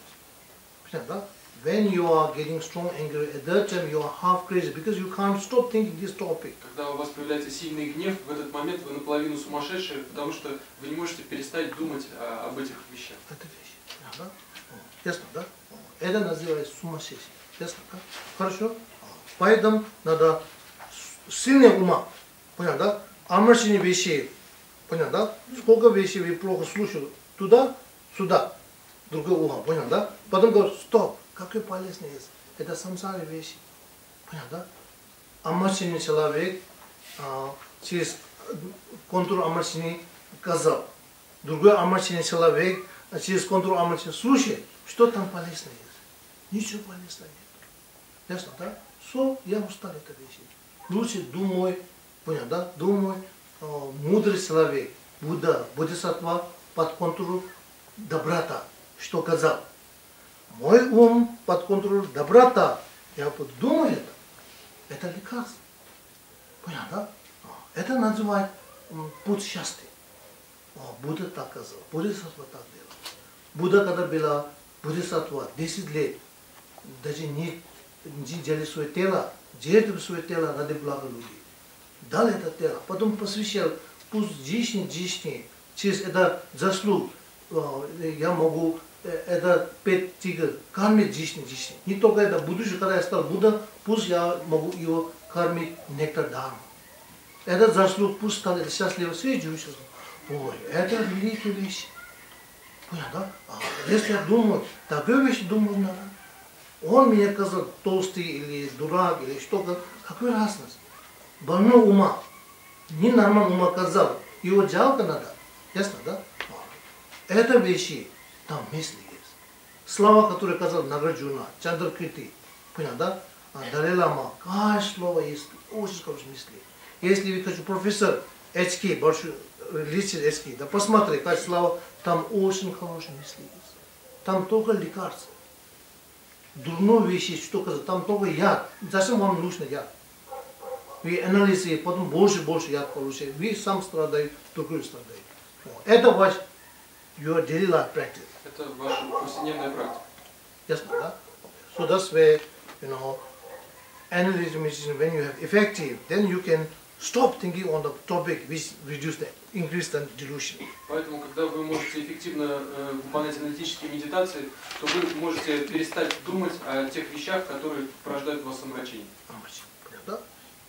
Понятно, да? When you are getting strong anger, at that time you are half crazy because you can't stop thinking this topic. Когда у вас появляется сильный гнев, в этот момент вы наполовину сумасшедшие, потому что вы не можете перестать думать об этих вещах. Это вещи. Да? Ясно, да? Это называется сумасшедший. Ясно, да? Хорошо? Поэтому надо сильный ума. Понятно, да? Амаршини вещей. Понятно, да? Сколько вещей вы плохо слушали? Туда, сюда. Другое ухо. Понятно, да? Потом говорят, стоп. Какой полезный есть? Это самсары вещи. Понятно, да? Амаршини человек через контур Амаршини сказал. Другой Амаршини человек через контур Амаршини слушай, что там полезно есть. Ничего полезного нет. Ясно, да? Я устал этой вещи. Лучше думай, понятно, да? Думай, мудрый человек, Будда, Бодхисаттва под контуром доброта. Что сказал? Мой ум под контролем доброта. Я думаю это. Это лекарство. Понятно, да? Это называют путь счастья. Будда так сказал. Бодхисаттва так делал. Будда, когда была Бодхисаттва 10 лет, даже не делали свое тело, жертву свое тело ради блага людей. Дал это тело. Потом посвящал, пусть жизнь, через это заслуг, я могу это 5 тигр кормить жизнь. Не только это, будущее, когда я стал Будда, пусть я могу его кормить нектар даром. Это заслуг, пусть стал это счастливо все живущий. Ой, это великая вещь. Понятно, да? Если я думаю, такую вещь думать надо. Он мне сказал толстый или дурак или что-то, какой разница? Больной ума, ненормальный ума сказал, его жалко надо. Ясно, да? Это вещи. Там мысли есть. Слова, которые сказал Нагарджуна, Чандракрити, понятно, да? Далай Лама, каждое слово есть очень хорошие мысли. Если вы хотите профессор очки, большой лечит очки, да посмотри, каждое слово, там очень хорошие мысли есть. Там только лекарства. Дурные вещи, что сказать, там только яд. Зачем вам нужно яд? Вы анализируете, потом больше яд получаете. Вы сам страдаете, другой страдает. Это ваш your daily life practice. Это ваша повседневная практика. Yes, да? So that's where, analytic meditation, when you have effective, then you can stop thinking on the topic which increase the delusion. Поэтому, когда вы можете эффективно выполнять аналитические медитации, то вы можете перестать думать о тех вещах, которые порождают у вас омрачение.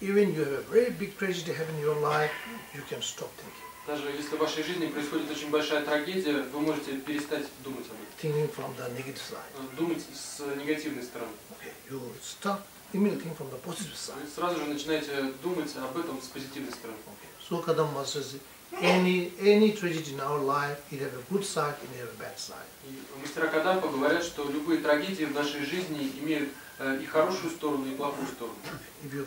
Even you have a very big tragedy happen in your life, you can stop thinking. Даже если в вашей жизни происходит очень большая трагедия, вы можете перестать думать об этом. Thinking from the negative side. Думать с негативной стороны. Okay, you start immediately thinking from the positive side. Вы сразу же начинаете думать об этом с позитивной стороны. Okay. So Kadam Master says, any tragedy in our life, it have a good side, it have a bad side. И мастера Кадампа говорят, что любые трагедии в нашей жизни имеют и хорошую сторону, и плохую сторону. If you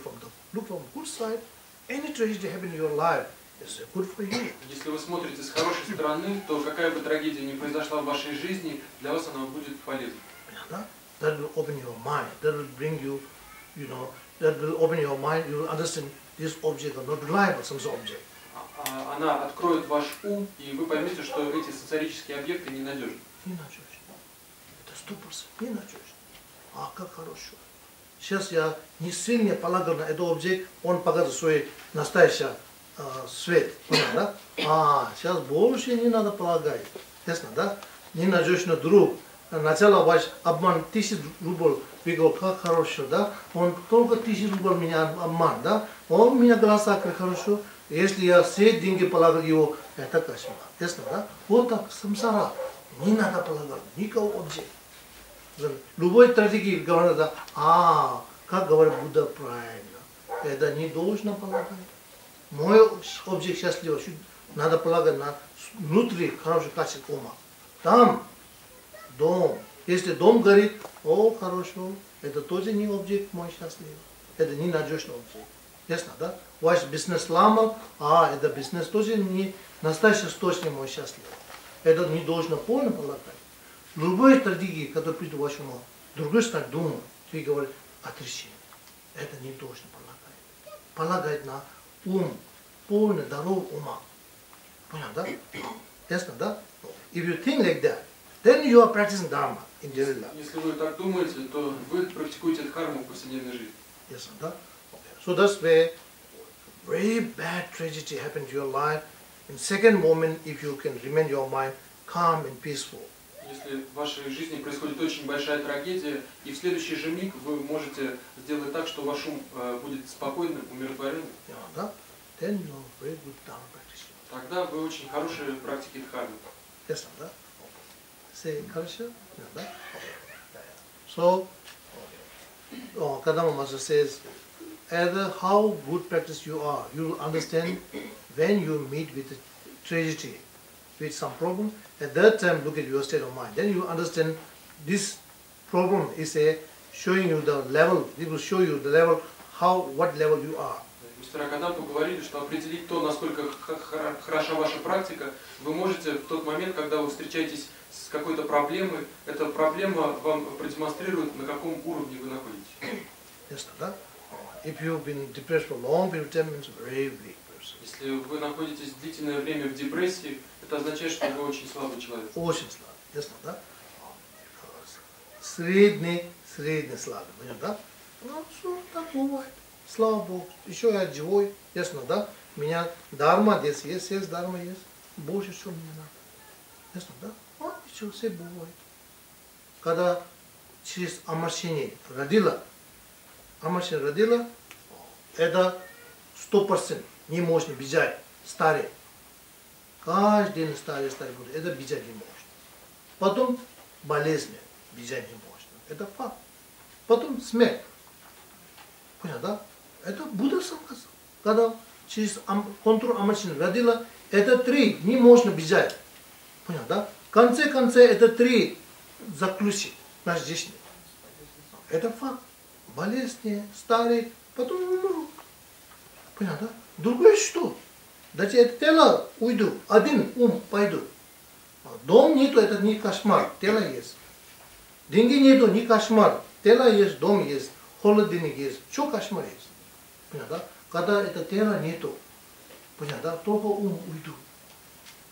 look from the good side, any tragedy happen in your life, it's good for you. Если вы смотрите с хорошей стороны, то какая бы трагедия ни произошла в вашей жизни, для вас она будет полезна. That will open your mind. That will bring you, that will open your mind. You will understand this object are not reliable, some object. Она откроет ваш ум, и вы поймете, что эти социалические объекты ненадежны. Ненадежны. Это 100% ненадежны. А как хорошо. Сейчас я не сильно полагаю на этот объект, он показывает свой настоящий свет. Понятно, да? Сейчас больше не надо полагать. Ясно, да? Ненадежный друг. Начало ваш обман 1000 рублей. Вы говорите, как хорошо, да? Он только 1000 рублей меня обман, да? Он меня глаза как хорошо. Если я все деньги полагаю его, это кошмар. Ясно, да? Вот так самсара. Не надо полагать никакого объекта. Любой трагедии говорят, как говорит Будда правильно. Это не должно полагать. Мой объект счастливый, надо полагать на внутри хорошее качество ума. Там дом. Если дом горит, хорошо, это тоже не объект мой счастливый. Это не надежный объект. Ясно, да? Ваш бизнес сломал, это бизнес тоже не настоящий источник мой счастливый. Это не должно полно полагать. Любой стратегии, которая придет в ваш ум, другой стороны думает, вы говорите, отречение. Это не должно полагать. Полагать на ум, полный дорогу ума. Понятно, да? Ясно, да? If you think like that, then you are practicing Dharma in daily life. Если вы так думаете, то вы практикуете дхарму в повседневной жизни. Ясно, да? So that's where very bad tragedy happened to your life. In second moment, if you can remain your mind calm and peaceful. Если в вашей жизни происходит очень большая трагедия, и в следующий же миг вы можете сделать так, что ваш ум будет спокойным, умиротворенным, then you are very good Dharma practitioner. тогда вы очень хорошие практики дхармы. Yes, да? Say хорошо? Да? So, Kadama Master says, either how good practice you are, you will understand when you meet with a tragedy, with some problem. At that time, look at your state of mind. Then you understand this problem is showing you the level. It will show you the level, what level you are. Мастера Кадампа говорили, что определить то, насколько хороша ваша практика, вы можете в тот момент, когда вы встречаетесь с какой-то проблемой, эта проблема вам продемонстрирует, на каком уровне вы находитесь. Yes, да? If you've been depressed for a long period of time, it's a very weak person. Если вы находитесь длительное время в депрессии, это означает, что вы очень слабый человек. Очень слабый, ясно, да? Средний слабый, понятно, да? Ну, что так бывает. Слава Богу. Еще я живой, ясно, да? У меня дharma здесь есть дharma есть. Больше что мне надо. Ясно, да? Вот еще все бывает. Когда через омрачение родила, это 100% не можно бежать, старый. Каждый день старый будет, это бежать не можно. Потом болезнь, бежать не можно. Это факт. Потом смерть. Понятно, да? Это Будда сам сказал. Когда через контур омрачения родила, это 3, не можно бежать. Понятно, да? В конце это 3 заключит наш жизнь. Это факт. Болезни, старый, потом умру. Понятно, да? Другое что? Даже это тело уйду, один ум пойду. Дом нету, это не кошмар, тело есть. Деньги нету, не кошмар, тело есть, дом есть, холодильник есть, что кошмар есть. Понятно, да? Когда это тело нету, понятно, да? Только ум уйду.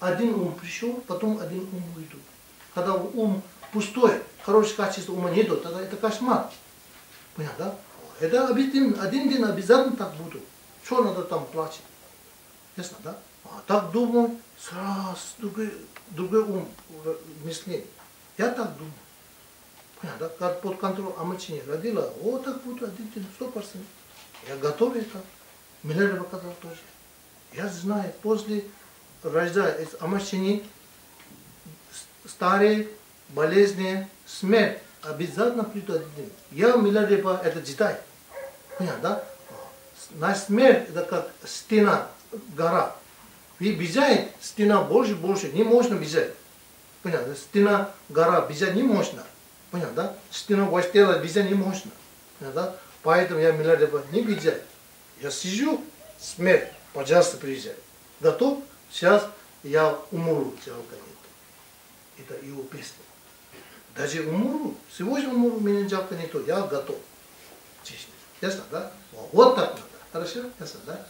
Один ум пришел, потом один ум уйду. Когда ум пустой, хорошее качество ума нету, тогда это кошмар. Понятно, да? Это один день обязательно так буду. Что надо там плачать? Ясно, да? Так думаю, сразу другой ум мышление. Я так думаю. Понятно, да? Как под контролем омрачения родила, так буду один день, 100%. Я готов это. Миллер показал тоже. Я знаю, после рождения омрачения, старые болезни, смерть, обязательно придет один день. Я Миларева это читаю. Понятно, да? На смерть это как стена, гора. Вы бежать, стена больше, не можно бежать. Понятно, стена, гора, бежать не можно. Понятно, да? Стена ваше тело бежать не можно. Понятно, да? Поэтому я Миларева не бежать. Я сижу, смерть, пожалуйста, приезжай. готов, сейчас я умру, жалко нет. Это его песня. Даже умру, сегодня умру, меня жалко не то, я готов. Честно. Ясно, да? Вот так надо. Хорошо? Ясно, да?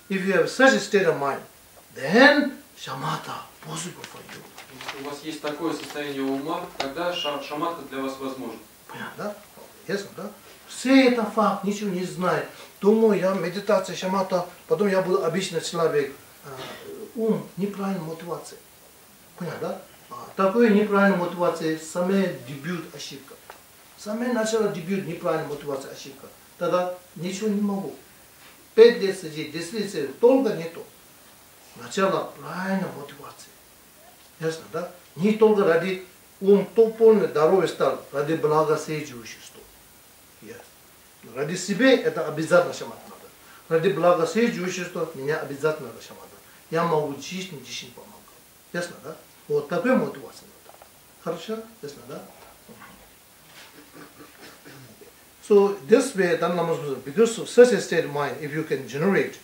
If you have such a state of mind, then shamatha possible for you. Если у вас есть такое состояние ума, тогда шаматха для вас возможен. Понятно, да? Ясно, да? Все это факт, ничего не знает. Думаю, я медитация, шамата, потом я буду обычный человек. Ум, неправильная мотивация. Понятно, да? Такой неправильной мотивации, самый дебют ошибка. Самое начало дебют, неправильная мотивация, ошибка. Тогда ничего не могу. 5 лет сидеть, 10 лет сидеть, долго нету. Начало правильной мотивации. Ясно, да? Не только ради ум, то полный здоровый стал, ради благосоединчества. Ради себя это обязательно шамат надо. Ради благосоединчества меня обязательно надо шамат. Я могу жизнь помогать. Ясно, да? Вот такой мотивация надо. Хорошо? Ясно, да? So this way, because of such a state of mind, if you can generate,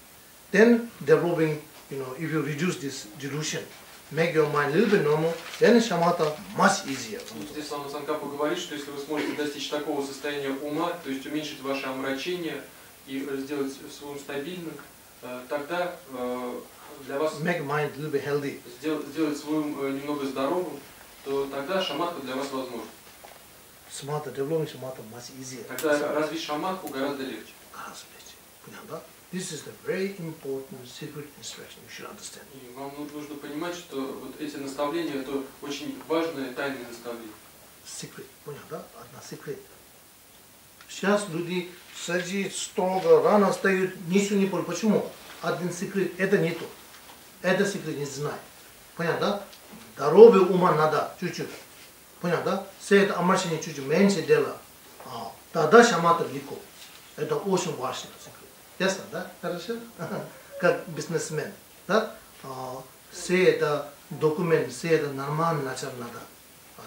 then developing, if you reduce this delusion, make your mind a little bit normal, then shamatha much easier. Здесь Лама Цангкапа говорит, что если вы сможете достичь такого состояния ума, то есть уменьшить ваше омрачение и сделать свой ум стабильным, тогда для вас make mind a little bit healthy. Сделать свой ум немного здоровым, то тогда шаматха для вас возможна. Samatha, developing samatha much easier. Тогда развить шаматху гораздо легче. Понятно? This is the very important secret instruction you should understand. И вам нужно понимать, что вот эти наставления это очень важное тайное наставление. Secret, понятно? Одна секрет. Сейчас люди садятся строго, рано встают, ничего не понял. Почему? Один секрет, это не то. Это секрет не знает. Понятно? Здоровый ума надо, чуть-чуть. Понятно? Все это омрачение чуть-чуть меньше дела. Тогда шамата легко. Это очень важно. Ясно, да? Хорошо? Как бизнесмен. Да? Все это документ, все это нормально начать надо.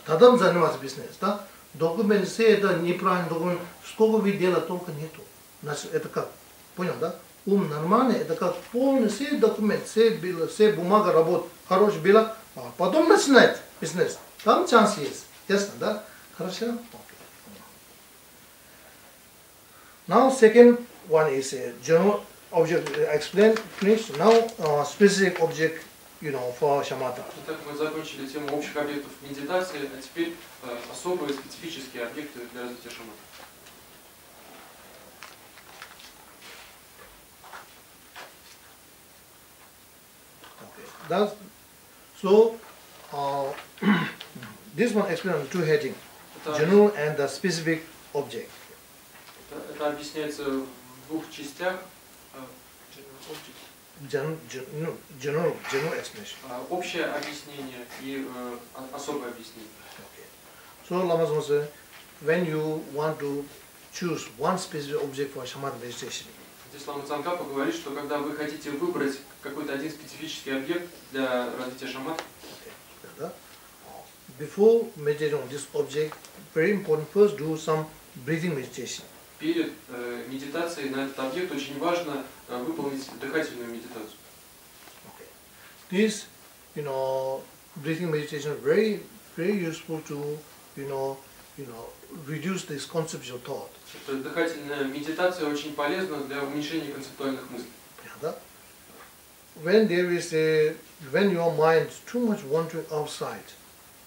Тогда заниматься бизнесом. Да? Документ, все это неправильный документ. Сколько вы дела, только нету. Значит, это как? Понял, да? Ум нормальный, это как полный все документ, все бумага работает, хорошая была. Потом начинает бизнес. Там шанс есть. Ясно, да? Хорошо? Okay. Now, second one is a general object explained, finish. Now, specific object, for shamatha. Итак, мы закончили тему общих объектов медитации, а теперь особые специфические объекты для развития шаматха. Okay. So, this one explained on two headings, general and the specific object. Это объясняется в двух частях. General explanation. Общее объяснение и особое объяснение. Okay. So, Lama says, when you want to choose one specific object for shamatha meditation, здесь Лама Цангкапа говорит, что когда вы хотите выбрать какой-то один специфический объект для развития шаматха, before meditating on this object, very important, first do some breathing meditation. Перед медитацией на этот объект очень важно выполнить дыхательную медитацию. Okay. This, breathing meditation is very, very useful to, reduce this conceptual thought. Дыхательная медитация очень полезна для уменьшения концептуальных мыслей. When your mind is too much wandering outside,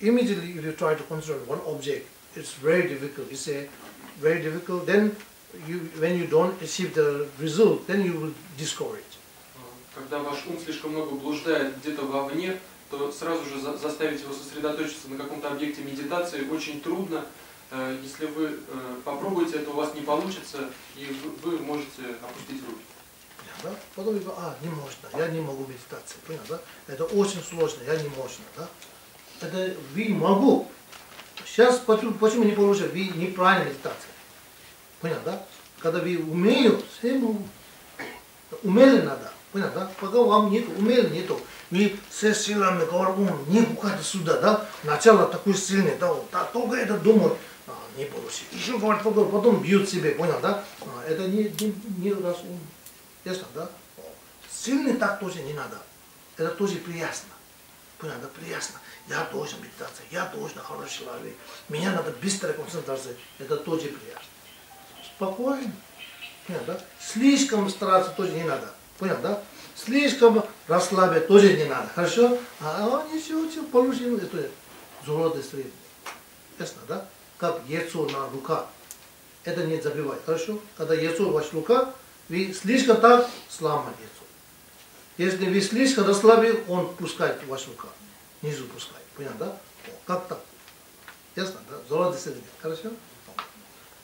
immediately if you try to concentrate on one object, it's very difficult. It's very difficult. Then, when you don't achieve the result, then you will discourage. Когда ваш ум слишком много блуждает где-то вовне, то сразу же заставить его сосредоточиться на каком-то объекте медитации очень трудно. Если вы попробуете, это у вас не получится, и вы можете опустить руки. Да? Потом не можно, я не могу медитации, понял, да? Это очень сложно, я не можно, да? Это вы могу. Сейчас почему не получается? Вы неправильно медитация. Понял, да? Когда вы умеют, все могут. Умели надо, понял, да? Пока вам нет, умели нету. Вы все силами говорите, не пускайте сюда, да? Начало такое сильное, да? Только это думают, не получится. Еще говорят, потом бьют себе, понял, да? Это не раз ум. Ясно, да? Сильный так тоже не надо. Это тоже приятно. Понятно, приятно. Я должен медитация, я должен хороший человек. Меня надо быстро концентрация. Это тоже приятно. Спокойно. Понятно, да? Слишком стараться тоже не надо. Понятно, да? Слишком расслабить тоже не надо. Хорошо? Ничего, получим. Это золото среднее. Ясно, да? Как яйцо на рука. Это не забивай. Хорошо? Когда яйцо в вашей рука, вы слишком так сломали яйцо. Если вы слишком расслабили, он пускает в вашу руку. Низу пускает. Понятно, да? Как так? Ясно, да? Золото среднее. Хорошо?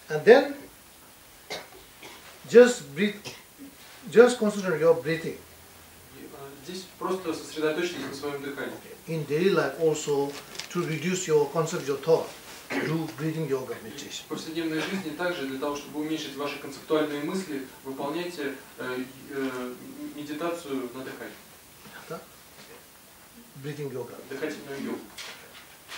And then, just breathe. Just concentrate on your breathing. Здесь просто сосредоточьтесь на своем дыхании. In daily life also, to reduce your concept, your thought, do breathing yoga meditation. В повседневной жизни также, для того, чтобы уменьшить ваши концептуальные мысли, выполняйте медитацию на дыхании. Да? Breathing yoga. Дыхательную йогу.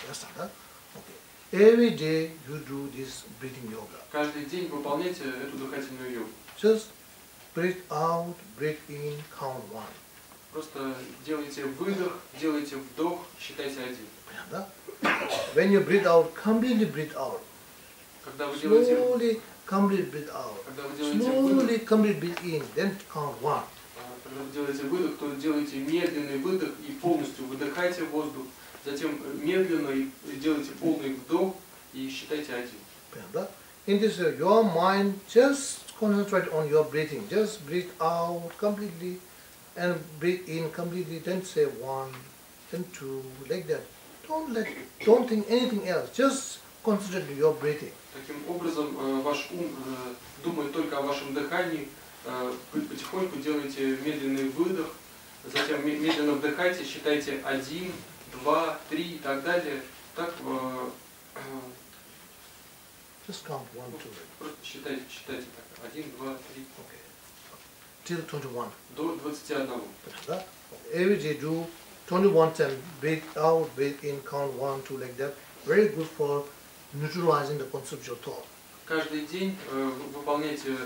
Yes, да? Okay. Every day you do this breathing yoga. Каждый день выполняйте эту дыхательную йогу. Just breathe out, breathe in, count one. Просто делайте выдох, делайте вдох, считайте один. Понятно? When you breathe out, completely breathe out. Когда вы делаете, Slowly, completely breathe out. когда вы делаете выдох, Slowly, completely breathe in. Then count one. когда вы делаете выдох, то делайте медленный выдох и полностью выдыхайте воздух. Затем медленно делайте полный вдох и считайте один. Понятно? In this way, your mind just concentrate on your breathing. Just breathe out completely and breathe in completely. Then say one, then two, like that. Don't think anything else. Just concentrate on your breathing. Таким образом, ваш ум думает только о вашем дыхании. Потихоньку делайте медленный выдох, затем медленно вдыхайте, считайте 1, 2, 3 и так далее. Так Just count one, two. просто считайте так. 1, 2, 3. Okay. Till 21. До 21. Понятно? Every day do 21 times. Breathe out, breathe in, count 1, 2, like that. Very good for neutralizing the conceptual thought. Каждый день выполняйте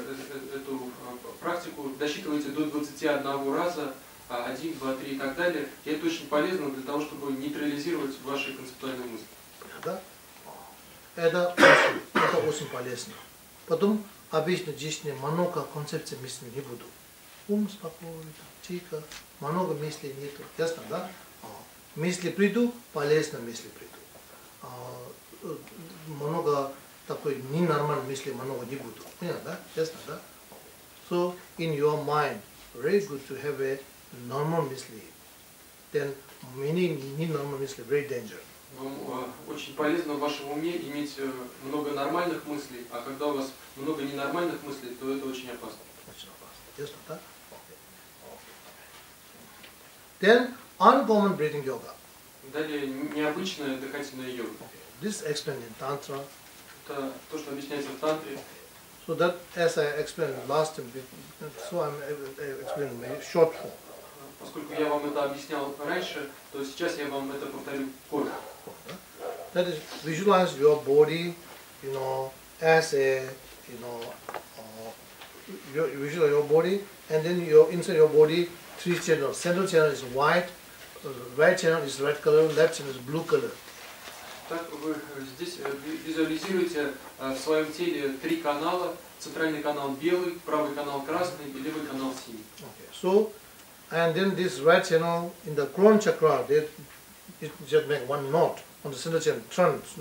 эту практику, досчитывайте до 21 раза, 1, 2, 3 и так далее. И это очень полезно для того, чтобы нейтрализировать ваши концептуальные мысли. Понятно? Это очень полезно. Потом обычно здесь много концепций мыслей не буду. Ум спокойно, тихо, много мыслей нету. Ясно, да? Мысли приду, полезно мысли приду. Много такой ненормальной мысли много не буду. Понятно, да? Ясно, да? So, in your mind, very good to have a normal мысли. Then, many non-normal мысли, very dangerous. Вам очень полезно в вашем уме иметь много нормальных мыслей, а когда у вас много ненормальных мыслей, то это очень опасно. Очень опасно. Ясно, да? Then, uncommon breathing yoga. Далее, необычная дыхательная йога. This is explained in Tantra. Это то, что объясняется в тантре. So that, as I explained last time, so I'm explaining in short form. Поскольку я вам это объяснял раньше, то сейчас я вам это повторю коротко. That is, visualize your body, as a, visualize your body, and then inside your body, 3 channels. Central channel is white, right channel is red color, left channel is blue color. Так вы здесь визуализируете в своем теле 3 канала. Центральный канал белый, правый канал красный и левый канал синий. Okay. So, and then this right channel in the crown chakra, it just make one knot on the central channel, turns,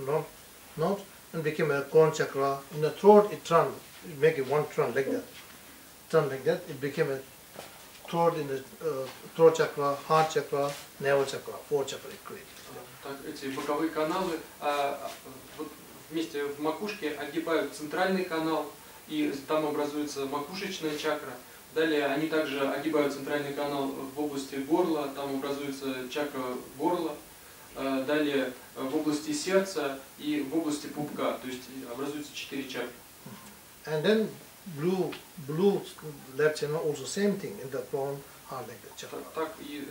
knot, and became a crown chakra. In the throat, it turned, make it one turn like that. Turn like that, it became a throat in the throat chakra, heart chakra, navel chakra, 4 chakra it created. Так, эти боковые каналы вот вместе в макушке огибают центральный канал, и там образуется макушечная чакра. Далее они также огибают центральный канал в области горла, там образуется чакра горла. Далее в области сердца и в области пупка, то есть образуются 4 чакры. And then blue left channel also same thing in the crown, heart like that chakra. Так и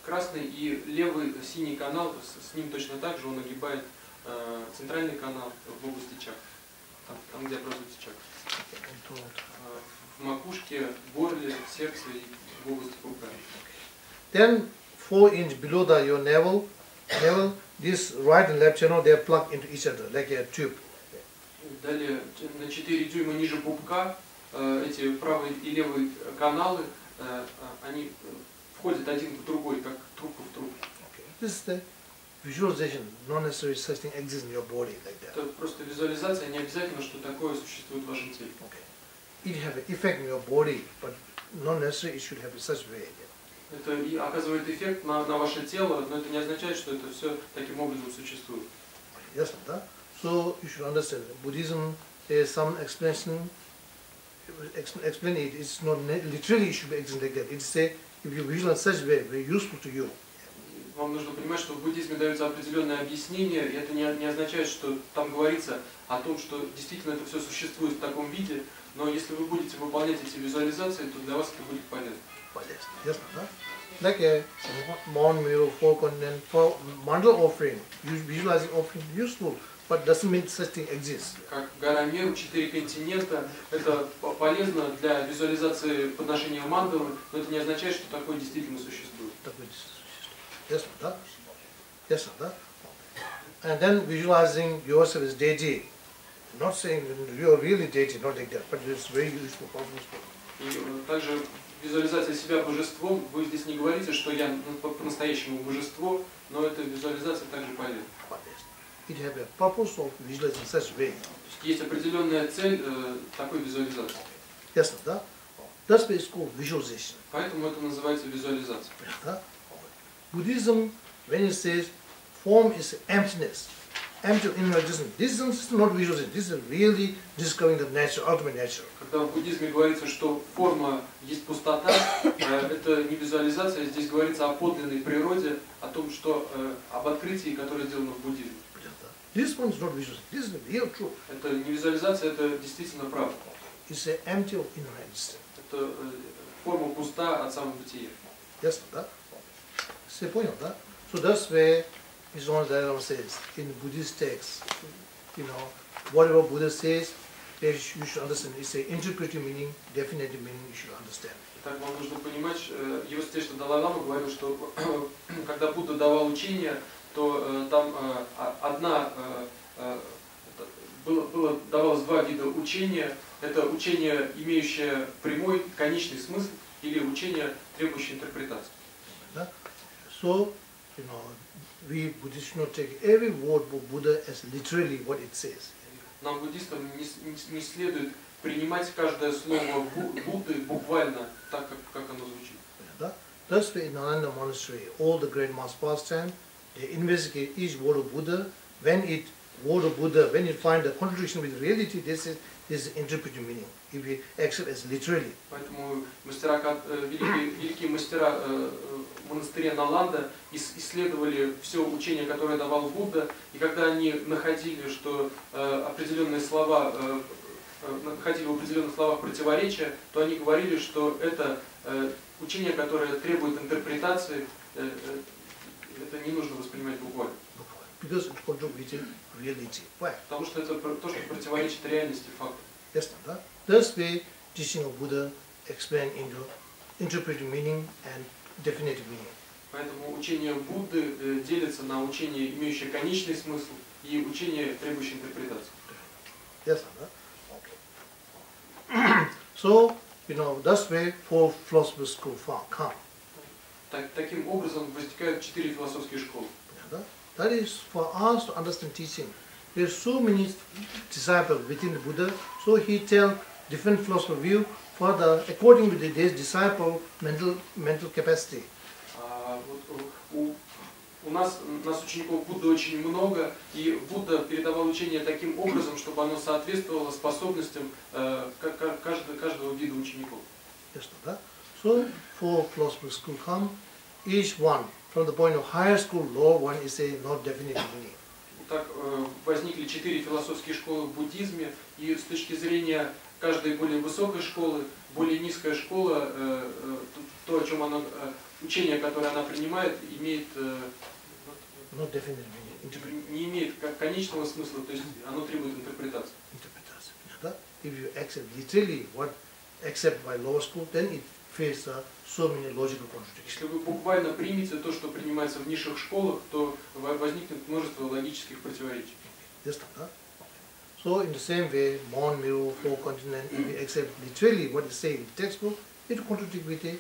красный и левый синий канал, с ним точно так же он огибает центральный канал в области чакр, там где образуется чакра. В макушке, в горле, в сердце и в области пупка. Then 4 inch below your navel, this right and left channel, they are plugged into each other like a tube. Далее, на 4 дюйма ниже пупка, эти правый и левый каналы, они входят один в другой, как трубка в трубку. Okay. This is the visualization, not necessarily such thing exists in your body like that. Это просто визуализация, не обязательно, что такое существует в вашем теле. Okay. It have an effect in your body, but not necessarily it should have such way. Это и оказывает эффект на ваше тело, но это не означает, что это все таким образом существует. Yes, so you should understand Buddhism. There is some explanation. Explain it. It's not literally it should be explained like that. It's say if you visualize such way, very useful to you. Вам нужно понимать, что в буддизме дается определенное объяснение, и это не означает, что там говорится о том, что действительно это все существует в таком виде, но если вы будете выполнять эти визуализации, то для вас это будет полезно. Yes, like a Mount Meru, 4 continent, for mandal offering, visualizing offering useful, but doesn't mean such thing exists. Как гора Меру, 4 континента, это полезно для визуализации подношения мандалы, но это не означает, что такое действительно существует. Yes, yes, and then visualizing yourself as deity, not saying you are really deity, not like that, but it's very useful, powerful. И также визуализация себя божеством, вы здесь не говорите, что я по-настоящему божество, но эта визуализация также полезна. It have a purpose of visualizing such way. Есть определенная цель такой визуализации. Yes, that's why it's called visualization. Поэтому это называется визуализация. Buddhism, when it says form is emptiness, empty of inner existence, this is not visualization. This is really discovering the nature, ultimate nature. Когда в буддизме говорится, что форма есть пустота, это не визуализация, здесь говорится о подлинной природе, о том, что об открытии, которое сделано в буддизме. This one is not visualization. This is the real truth. Это не визуализация, это действительно правда. It's an empty of inner existence. Это форма пуста от самого бытия. Yes, c'est point, so that's where His Holiness Dalai Lama says in Buddhist texts, whatever Buddha says, you should understand. It's an interpretive meaning, definitive meaning. You should understand. Так вам нужно понимать, его святейшество Далай Лама говорил, что когда Будда давал учение, то там давалось два вида учения. Это учение, имеющее прямой, конечный смысл, или учение, требующее интерпретации. So, we Buddhists should not take every word of Buddha as literally what it says. Нам, буддистам, не следует принимать каждое слово Будды буквально так, как оно звучит. Thus, in Nalanda Monastery, all the great masters past time, they investigate each word of Buddha. When it find a contradiction with reality, they say this is interpretive meaning. If we accept as literally. Поэтому великие мастера монастыря Наланда исследовали все учение, которое давал Будда, и когда они находили, что определенные слова находили в определенных словах противоречия, то они говорили, что это учение, которое требует интерпретации, это не нужно воспринимать буквально. Because it contradicts reality. Why? Потому что это то, что противоречит реальности, факту. Yes, thus way teaching of Buddha explained into interpretive meaning and definitive meaning. Поэтому учение Будды делится на учение, имеющее конечный смысл, и учение, требующее интерпретации. Yes, okay. So, thus way four philosophical schools come. Таким образом возникают 4 философские школы. That is for us to understand teaching. There are so many disciples within the Buddha, so he tells different philosophical view for according to this disciple mental capacity. У нас учеников Будды очень много, и Будда передавал учение таким образом, чтобы оно соответствовало способностям каждого вида учеников. So, four philosophical schools come, each one from the point of higher school, lower one is a not definitive meaning. Так возникли 4 философские школы в буддизме, и с точки зрения каждой более высокой школы, более низкая школа, то, о чем она, учение, которое она принимает, имеет, не имеет конечного смысла, то есть оно требует интерпретации. If you accept literally what accepted by lower school, then face so many logical contradictions. Если вы буквально примете то, что принимается в низших школах, то возникнет множество логических противоречий. Yes, so in the same way, Mon, Miru, four continent, if we accept literally what is said in the textbook, it will contradict with the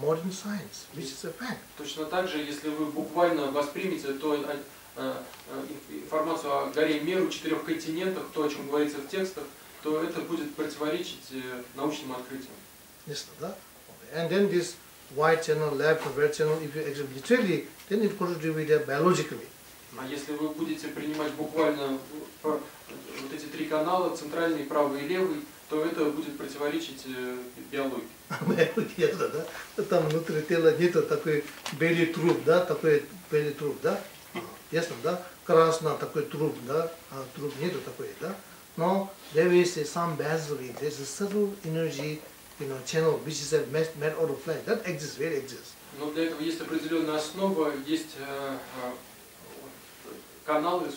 modern science, which is a fact. Точно так же, если вы буквально воспримете информацию о горе Меру, 4 континентах, то, о чем говорится в текстах, то это будет противоречить научным открытиям. Yes, and then this white channel, left and red channel, if you accept literally, then it contradicts with it biologically. А если вы будете принимать буквально вот эти 3 канала, центральный, правый и левый, то это будет противоречить биологии. Ясно, да? Там внутри тела нету такой белый труп, да, такой белый труп, да? Ясно, да? Красный такой труп, да? А труп нету такой, да? Но there is some basically, there is a subtle energy, channel which is made out of flesh. That exists, really exists. Но для этого есть определенная основа, есть каналы,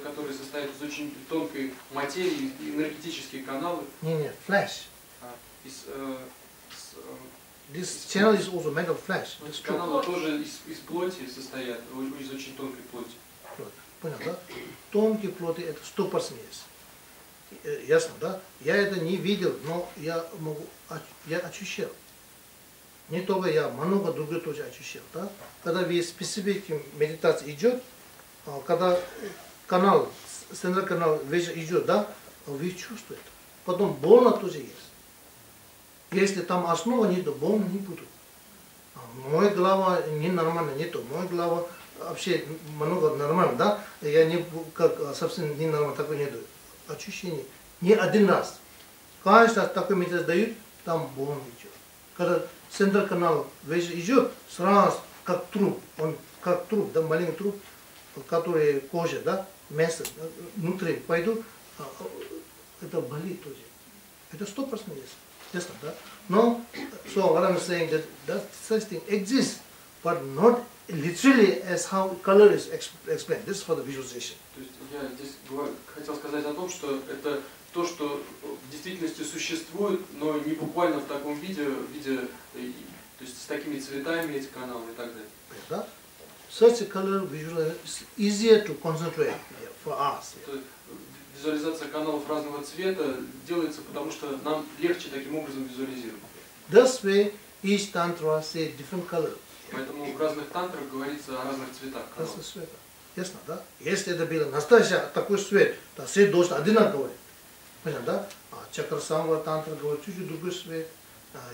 которые состоят из очень тонкой материи, энергетические каналы. Нет, flesh. This channel is also made of flesh. Каналы тоже из плоти состоят, из очень тонкой плоти. Понял, да? Тонкие плоти это 100% есть. Ясно, да? Я это не видел, но я ощущал. Не только я, много других тоже ощущал, да? Когда вы специфически медитация идет, когда канал, центральный канал вечер идет, да, вы чувствуете. Потом больно тоже есть. Если там основа нет, то больно не будет. Моя голова ненормально нету, моя голова вообще много нормально, да? Я не как совсем не нормально такой нету. Ощущение. Не один раз. Каждый раз такой медитацию дают, там больно идет. Когда центральный канал вечер идет, сразу как труп, он как труп, да, маленький труп, который кожа, да, мясо, внутри пойду, это болит тоже. Это 100% есть. Ясно, да? Но, so what I'm saying that such thing exists, but not literally as how color is explained. This is for the visualization. То есть я здесь хотел сказать о том, что это то, что в действительности существует, но не буквально в таком виде, то есть с такими цветами эти каналы и так далее. Да? Such a color visualization is easier to concentrate for us. Визуализация каналов разного цвета делается, потому что нам легче таким образом визуализировать. This way, each tantra say different color. Поэтому в разных тантрах говорится о разных цветах каналов. Ясно, да? Если это было настоящий такой цвет, то все должны одинаковый. Понятно, да? Чакра самого тантра говорит чуть-чуть другой цвет,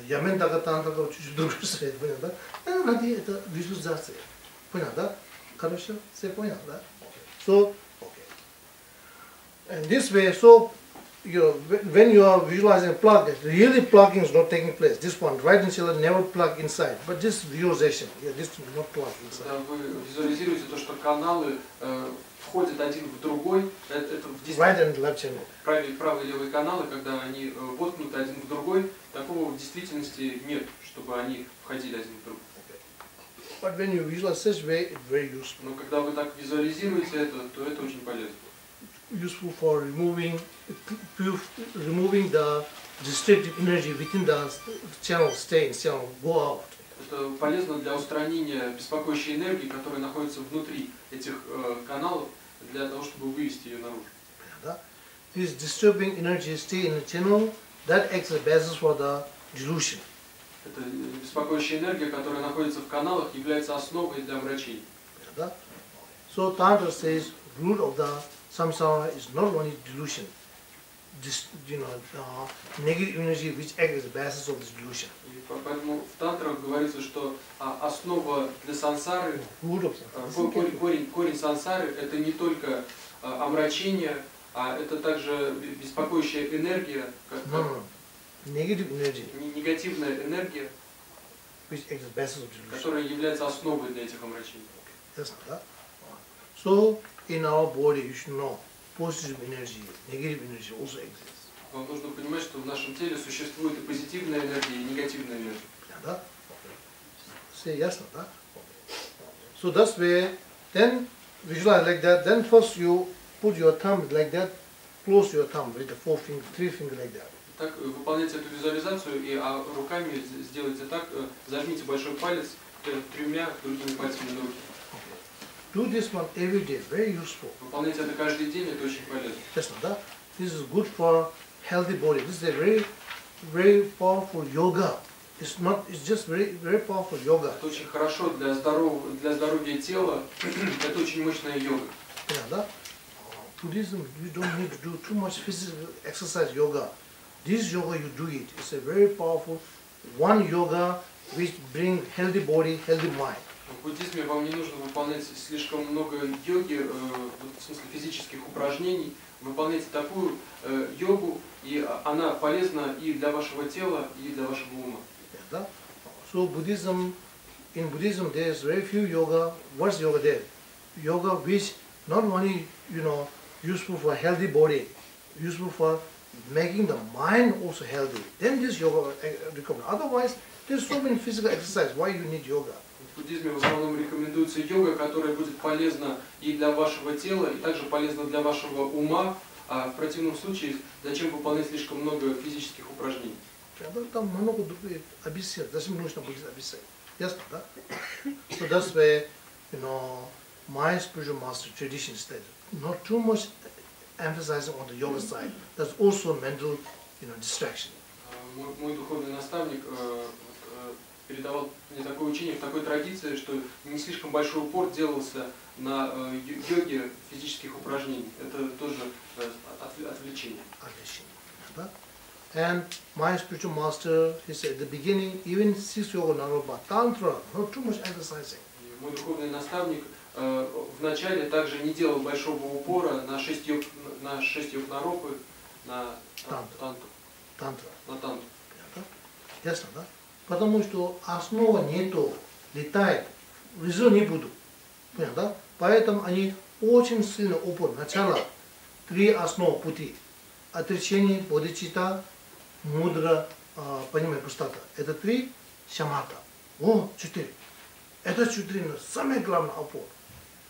Ямен Дага тантра говорит чуть-чуть другой цвет. Понятно, да? Это визуализация. Понятно, да? Хорошо? Все понятно, да? So, and this way, so when you are visualizing plug, really plugging is not taking place. This one, right and children never plug inside, but this visualization, this is not plug inside. Когда вы визуализируете то, что каналы входят один в другой, это в right and left channel. Правый и левый каналы, когда они воткнуты один в другой, такого в действительности нет, чтобы они входили один в другой. But when you visualize this way, it's very useful. Но когда вы так визуализируете это, то это очень полезно. Useful for removing the destructive energy within the channel, stay in channel, go out. Это полезно для устранения беспокоящей энергии, которая находится внутри этих каналов, для того, чтобы вывести ее наружу. This disturbing energy stay in the channel, that acts as a basis for the delusion. Это беспокоящая энергия, которая находится в каналах, является основой для омрачения. So Tantra says root of the samsara is not only delusion, negative energy which acts as the basis of this delusion. И поэтому в тантрах говорится, что основа для сансары, корень сансары, это не только омрачение, а это также беспокоящая энергия, negative energy, негативная энергия, which acts as basis of delusion, которая является основой для этих омрачений. So in our body, you should know positive energy, negative energy also exists. Вам нужно понимать, что в нашем теле существует и позитивная энергия, и негативная энергия. Say yes, no? So that's way, then visualize like that, then first you put your thumb like that, close your thumb with the 3 finger like that. Так, выполняйте эту визуализацию и руками сделайте так, зажмите большой палец тремя другими пальцами на руке. Do this one every day, very useful. Выполняйте это каждый день, это очень полезно. Yes, that. This is good for healthy body. This is a very powerful yoga. It's just very powerful yoga. Это очень хорошо для здоровья тела, это очень мощная йога. Yeah, that. Buddhism, you don't need to do too much physical exercise yoga. This yoga you do it. It's a very powerful one yoga which bring healthy body, healthy mind. В буддизме вам не нужно выполнять слишком много йоги, в смысле физических упражнений. Выполняйте такую йогу, и она полезна и для вашего тела, и для вашего ума. Yeah, so in Buddhism there is very few yoga. What's yoga there? Yoga which not only useful for healthy body, useful for making the mind also healthy. Then this yoga recommended. Otherwise, there's so many physical exercise. Why you need yoga? В буддизме в основном рекомендуется йога, которая будет полезна и для вашего тела, и также полезна для вашего ума. А в противном случае, зачем выполнять слишком много физических упражнений? Там много объяснять. Зачем нужно будет объяснять? Ясно, да? So that's why, my spiritual master tradition said, not too much emphasizing on the yoga side. That's also mental, distraction. Мой духовный наставник передавал мне такое учение в такой традиции, что не слишком большой упор делался на йоге физических упражнений. Это тоже отвлечение. Да? And my spiritual master, he said at the beginning, even 6 yoga naropa, tantra, not too much exercising. Мой духовный наставник вначале также не делал большого упора на 6 йог наропы, на тантру. Ясно, да? Потому что основа нету, летает, везу не буду. Понятно, да? Поэтому они очень сильно упор. Начало 3 основы пути. Отречение, бодхичитта, мудра, понимание, пустота. Это 3 шамата. 4. Это 4 самое главное упор.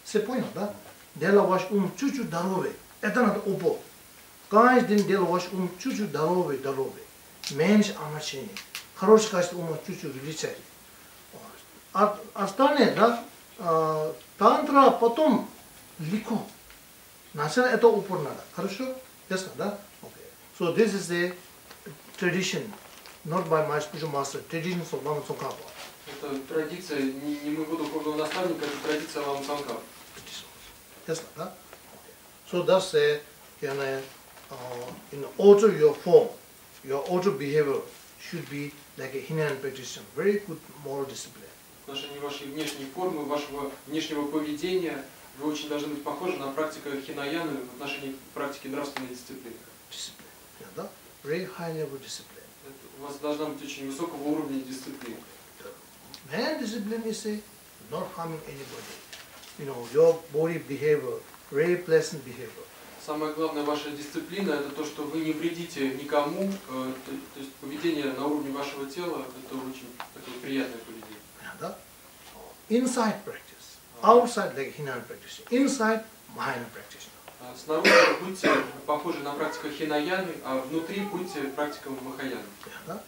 Все понял, да? Дело ваш ум чуть-чуть здоровый. Это надо упор. Каждый день дело ваш ум чуть-чуть здоровый. Меньше омрачений. Хорошее качество ума чуть-чуть увеличать. Остальное, да, тантра потом легко. Сначала это упор надо. Хорошо? Ясно, да? Okay. So this is a tradition, not by my spiritual master, tradition of Lama Tsongkhapa. Это традиция не моего духовного наставника, это традиция Лама Цongkhapa. Ясно, да? So that's in alter your form, your alter behavior should be like a Hinayan practitioner, very good moral discipline. В отношении вашей внешней формы, вашего внешнего поведения вы очень должны быть похожи на практику хинаяны в отношении практики нравственной дисциплины. Discipline, да? Very high level discipline. У вас должна быть очень высокого уровня дисциплины. Man discipline is not harming anybody. Your body behavior, very pleasant behavior. Самое главное ваша дисциплина это то, что вы не вредите никому, то есть поведение на уровне вашего тела это очень такое приятное поведение. Да? Inside practice, outside like Hinayan practice, inside Mahayana practice. Снаружи будьте похожи на практику хинаяны, а внутри будьте практиком махаяны. Да?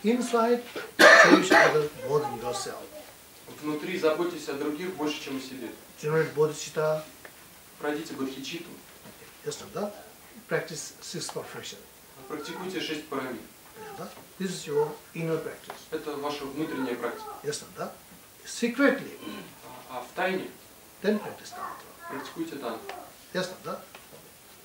Inside, cherish others more than yourself. Внутри заботьтесь о других больше, чем о себе. Generate bodhicitta. Пройдите бодхичитту. Yes, да? Practice 6 perfection. Практикуйте 6 парамид. Да? This is your inner practice. Это ваша внутренняя практика. Yes, да? Secretly. А в тайне Then practice tantra. практикуйте тантру. Yes, да?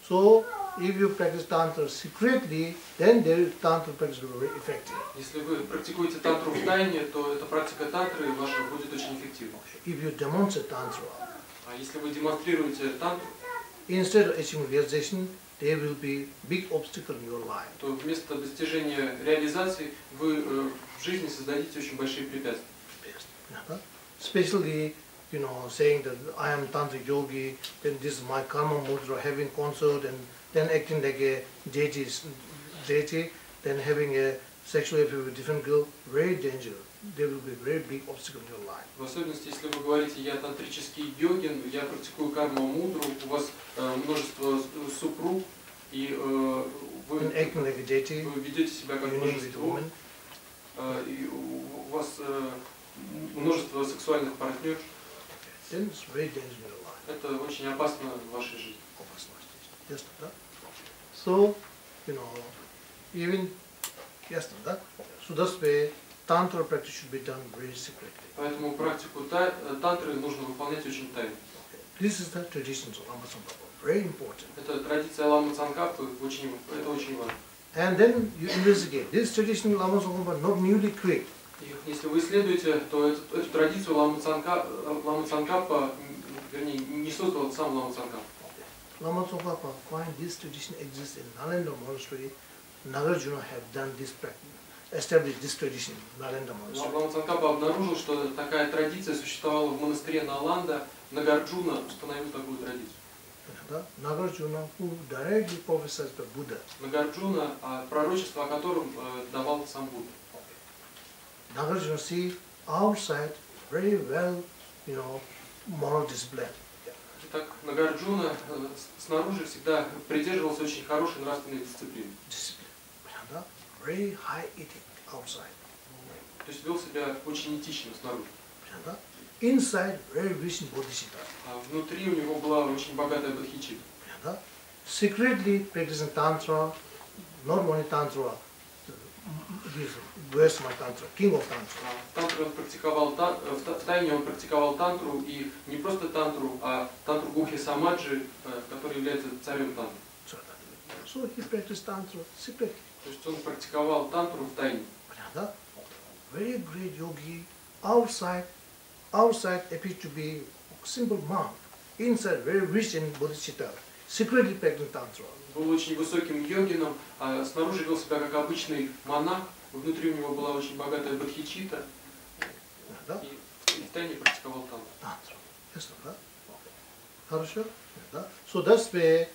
So, if you practice tantra secretly, then the tantra practice will be very effective. Если вы практикуете тантру в тайне, то эта практика тантры ваша будет очень эффективна. If you demonstrate tantra, А если вы демонстрируете тантру, instead of achieving realization, there will be big obstacle in your life. то вместо достижения реализации вы в жизни создадите очень большие препятствия. Especially, saying that I am tantric yogi, then this is my karma mudra, having concert and then acting like a deity, then having a sexual affair with a different girl, very dangerous. There will be a very big obstacle in your life. В особенности, если вы говорите, я тантрический йогин, я практикую карму мудру, у вас множество супруг, и and acting like a deity, вы ведете себя как uniting with божество, women, и у вас множество сексуальных партнерш, then it's very dangerous in your life. это очень опасно в вашей жизни. Yes, да? So, even, yes, да? So that's why tantra practice should be done very secretly. Поэтому практику тантры нужно выполнять очень тайно. This is the traditions of Lama Tsongkhapa, very important. Это традиция Ламы Цангкапы, это очень важно. And then you investigate. This tradition of Lama Tsongkhapa not newly created. И если вы исследуете, то эту традицию Ламы Цангкапа, вернее, не создал сам Лама Цангкапа. Lama Tsongkhapa find this tradition exists in Nalanda monastery. Nagarjuna have done this practice, established this tradition in Nalanda monastery. Лама Цангкапа обнаружил, что такая традиция существовала в монастыре Наланда. Нагарджуна установил такую традицию. Nagarjuna, who directly prophesied the Buddha. Нагарджуна, пророчество о котором давал сам Будда. Nagarjuna see outside very well, moral discipline. Итак, Нагарджуна снаружи всегда придерживался очень хорошей нравственной дисциплины. Very high ethic outside. То есть вел себя очень этично снаружи. Inside very rich in bodhicitta. Внутри у него была очень богатая бодхичитта. Secretly practicing tantra, not only tantra, Western tantra, king of tantra. Тантру он практиковал, в тайне он практиковал тантру, и не просто тантру, а тантру Гухи Самаджи, который является царем тантры. So he practiced tantra secretly. То есть он практиковал тантру в тайне. Very great yogi, outside appears to be simple monk, inside very rich in bodhicitta, secretly practicing tantra. Был очень высоким йогином, а снаружи вел себя как обычный монах, внутри у него была очень богатая бодхичитта, и в тайне практиковал тантру. Хорошо? So that's why,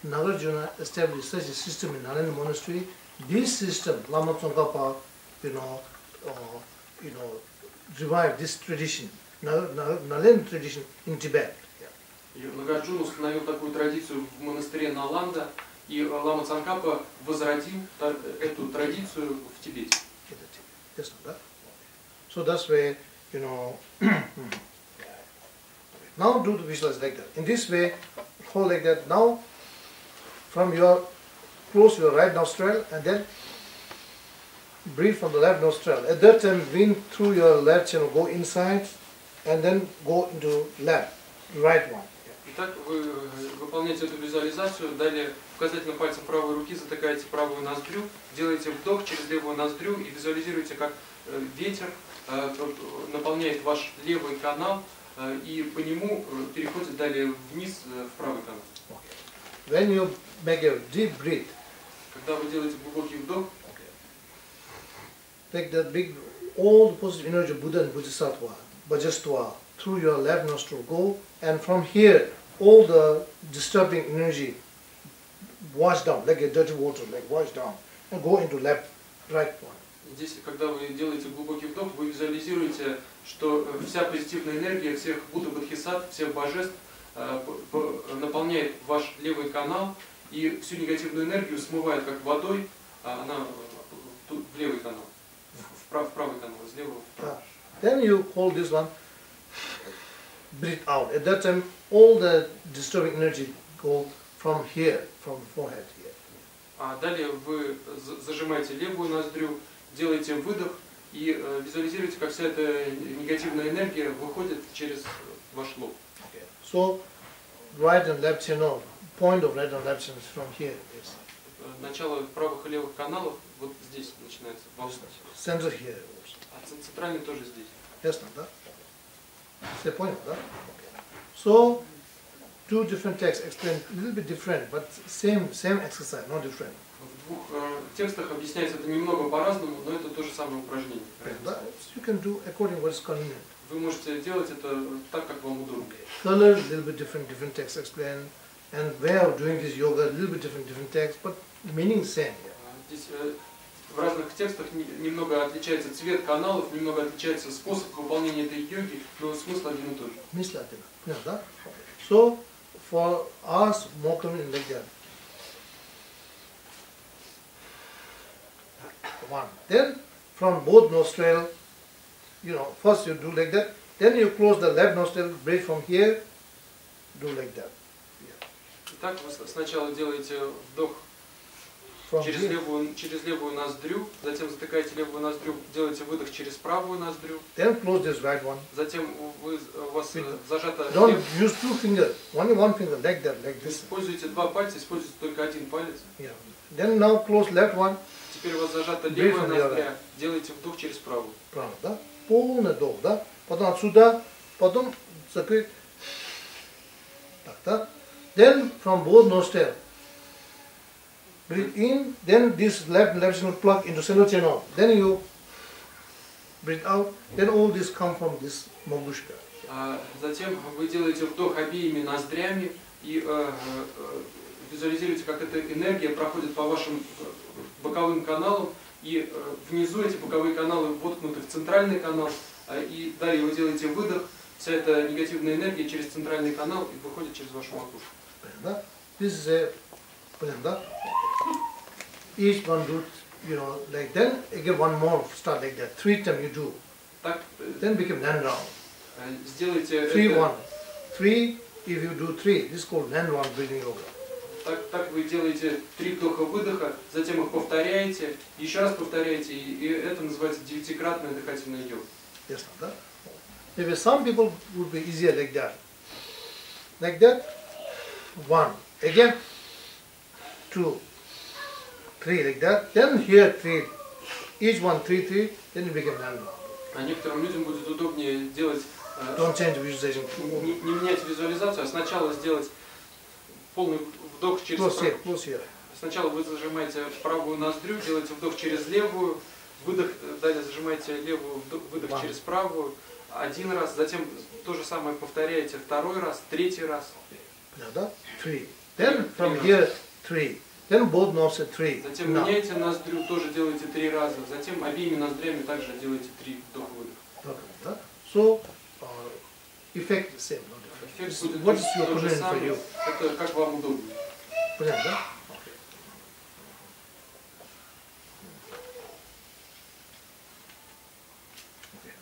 Nagarjuna established such a system in Nalanda monastery. This system, Lama Tsongkhapa, revived this tradition, Nalanda tradition in Tibet. Нагарджуна установил такую традицию в монастыре Наланда, и Лама Цангкапа возродил эту традицию в Тибете. So that's why, now do the visualize like that. In this way, hold like that. Now, from close your right nostril and then breathe from the left nostril. At that time, wind through your left channel, go inside and then go into left, right one. Итак, вы выполняете эту визуализацию, далее указательным пальцем правой руки затыкаете правую ноздрю, делаете вдох через левую ноздрю и визуализируете, как ветер наполняет ваш левый канал и по нему переходит далее вниз в правый канал. When you make a deep breath, когда вы делаете глубокий вдох, take that big, all the positive energy of Buddha and Bodhisattva, Bhajastva, through your left nostril go, and from here, all the disturbing energy wash down, like a dirty water, like wash down, and go into right one. Здесь, когда вы делаете глубокий вдох, вы визуализируете, что вся позитивная энергия всех Будда, Бодхисаттв, всех божеств наполняет ваш левый канал, и всю негативную энергию смывает как водой, она в левый канал, в правый канал, из левого в правый. Then you hold this one, breathe out. At that time, all the disturbing energy go from here, from forehead here. А далее вы зажимаете левую ноздрю, делаете выдох и визуализируете, как вся эта негативная энергия выходит через ваш лоб. So, right and left channel, point of right and left channel is from here. Yes. Начало правых и левых каналов вот здесь начинается. Center here. А центральный тоже здесь. Ясно, да? Все понял, да? So, two different texts explain a little bit different, but same exercise, not different. В двух текстах объясняется это немного по-разному, но это то же самое упражнение. You can do according to what is convenient. Вы можете делать это так, как вам удобно. Color, a little bit different texts explain, and way of doing this yoga, a little bit different texts, but meaning same. Здесь в разных текстах немного отличается цвет каналов, немного отличается способ выполнения этой йоги, но смысл один и тот же. Смысл один. Да? So, for us, more convenient like that. one. Then from both nostril, first you do like that. Then you close the left nostril, breathe from here, do like that. Итак, вы сначала делаете вдох From через here. левую ноздрю, затем затыкаете левую ноздрю, делаете выдох через правую ноздрю, Then close this right one. затем у вас зажата Don't use two fingers, only one finger, like that, like this. используйте два пальца, используйте только один палец. Yeah. Then now close left one. Теперь у вас зажата Breathe левая from the ноздря, делайте вдох через правую. Правильно, да? Полный вдох, да? Потом отсюда, потом закрыть. Так, да? Then from both nostrils, breathe in, then this left will plug into center channel. Then you breathe out, then all this come from this Mangushka. Затем вы делаете вдох обеими ноздрями и визуализируете, как эта энергия проходит по вашим боковым каналам, и внизу эти боковые каналы воткнуты в центральный канал, и далее вы делаете выдох, вся эта негативная энергия через центральный канал и выходит через вашу макушку. This is a each one do, like then again one more start like that. 3 times you do. Так, Then become 9 round. сделайте 3, это, 1. 3, if you do 3, this is called 9 round breathing yoga. так вы делаете 3 вдоха-выдоха, затем их повторяете, еще раз повторяете, и это называется 9-кратная дыхательная йога. Yes, that. Maybe some people would be easier like that. Like that, 1. Again, 2, 3 like that. Then here 3. Each one 3, 3. Then you become 9 round. А некоторым людям будет удобнее делать, Don't change visualization. не менять визуализацию, а сначала сделать полный вдох через Close here, правую. close here. Сначала вы зажимаете правую ноздрю, делаете вдох через левую, выдох, далее зажимаете левую, выдох One. через правую, 1 раз, затем то же самое повторяете 2 раз, 3 раз. Another 3. Then from here 3. Then both nostrils 3. Затем Now. меняете ноздрю, тоже делаете 3 раза, затем обеими ноздрями также делаете 3 вдох-выдох. Okay. So effect is same. No different. Эффект будет What is your тот же opinion for самый, you? это как вам удобно. Brilliant, huh? Okay.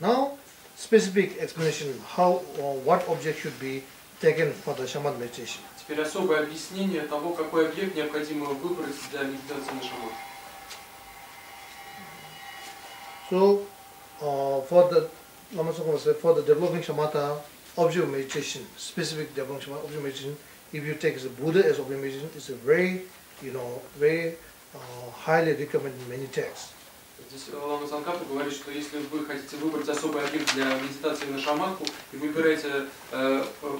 Now, specific explanation how or what object should be taken for the shaman meditation. Теперь особое объяснение того, какой объект необходимо выбрать для медитации на шаман. So, for the developing shamatha object meditation, specific developing shamatha object meditation, if you take the Buddha as object meditation, it's a very, very highly recommended in many texts. Здесь Лама Цангкапа говорит, что если вы хотите выбрать особый объект для медитации на шаманку и выбираете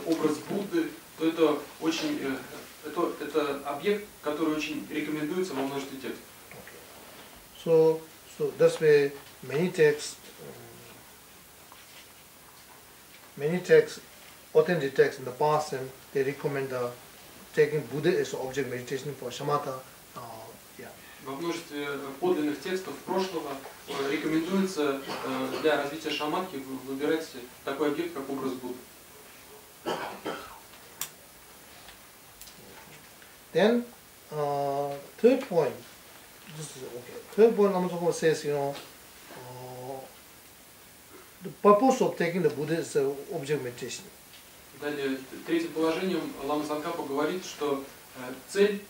образ Будды, то это очень это объект, который очень рекомендуется во множестве текстов. So that's why many texts, authentic texts in the past, and they recommend taking Buddha as object meditation for shamatha. Во множестве подлинных текстов прошлого рекомендуется для развития шаманки выбирать такой объект, как образ Будды. Then third point, this is okay. Third point, Lama says, the purpose of taking the Buddha is object meditation. Далее, третьим положением Лама Цангкапа говорит, что цель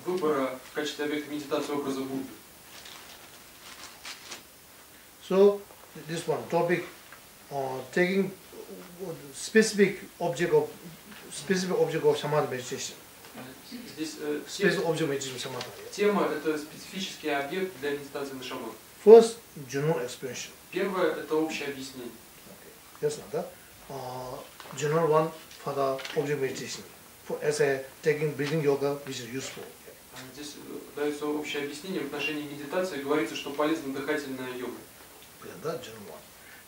выбора в качестве объекта медитации образа Будды. So this one topic, taking specific object of shamatha meditation. Здесь Specific object meditation shamatha. тема – это специфический объект для медитации на шаман. First, general explanation. Первое – это общее объяснение. Okay. Yes, Nanda. General one for the object meditation, as a taking breathing yoga, which is useful. Здесь дается общее объяснение в отношении медитации. Говорится, что полезна дыхательная йога. General one.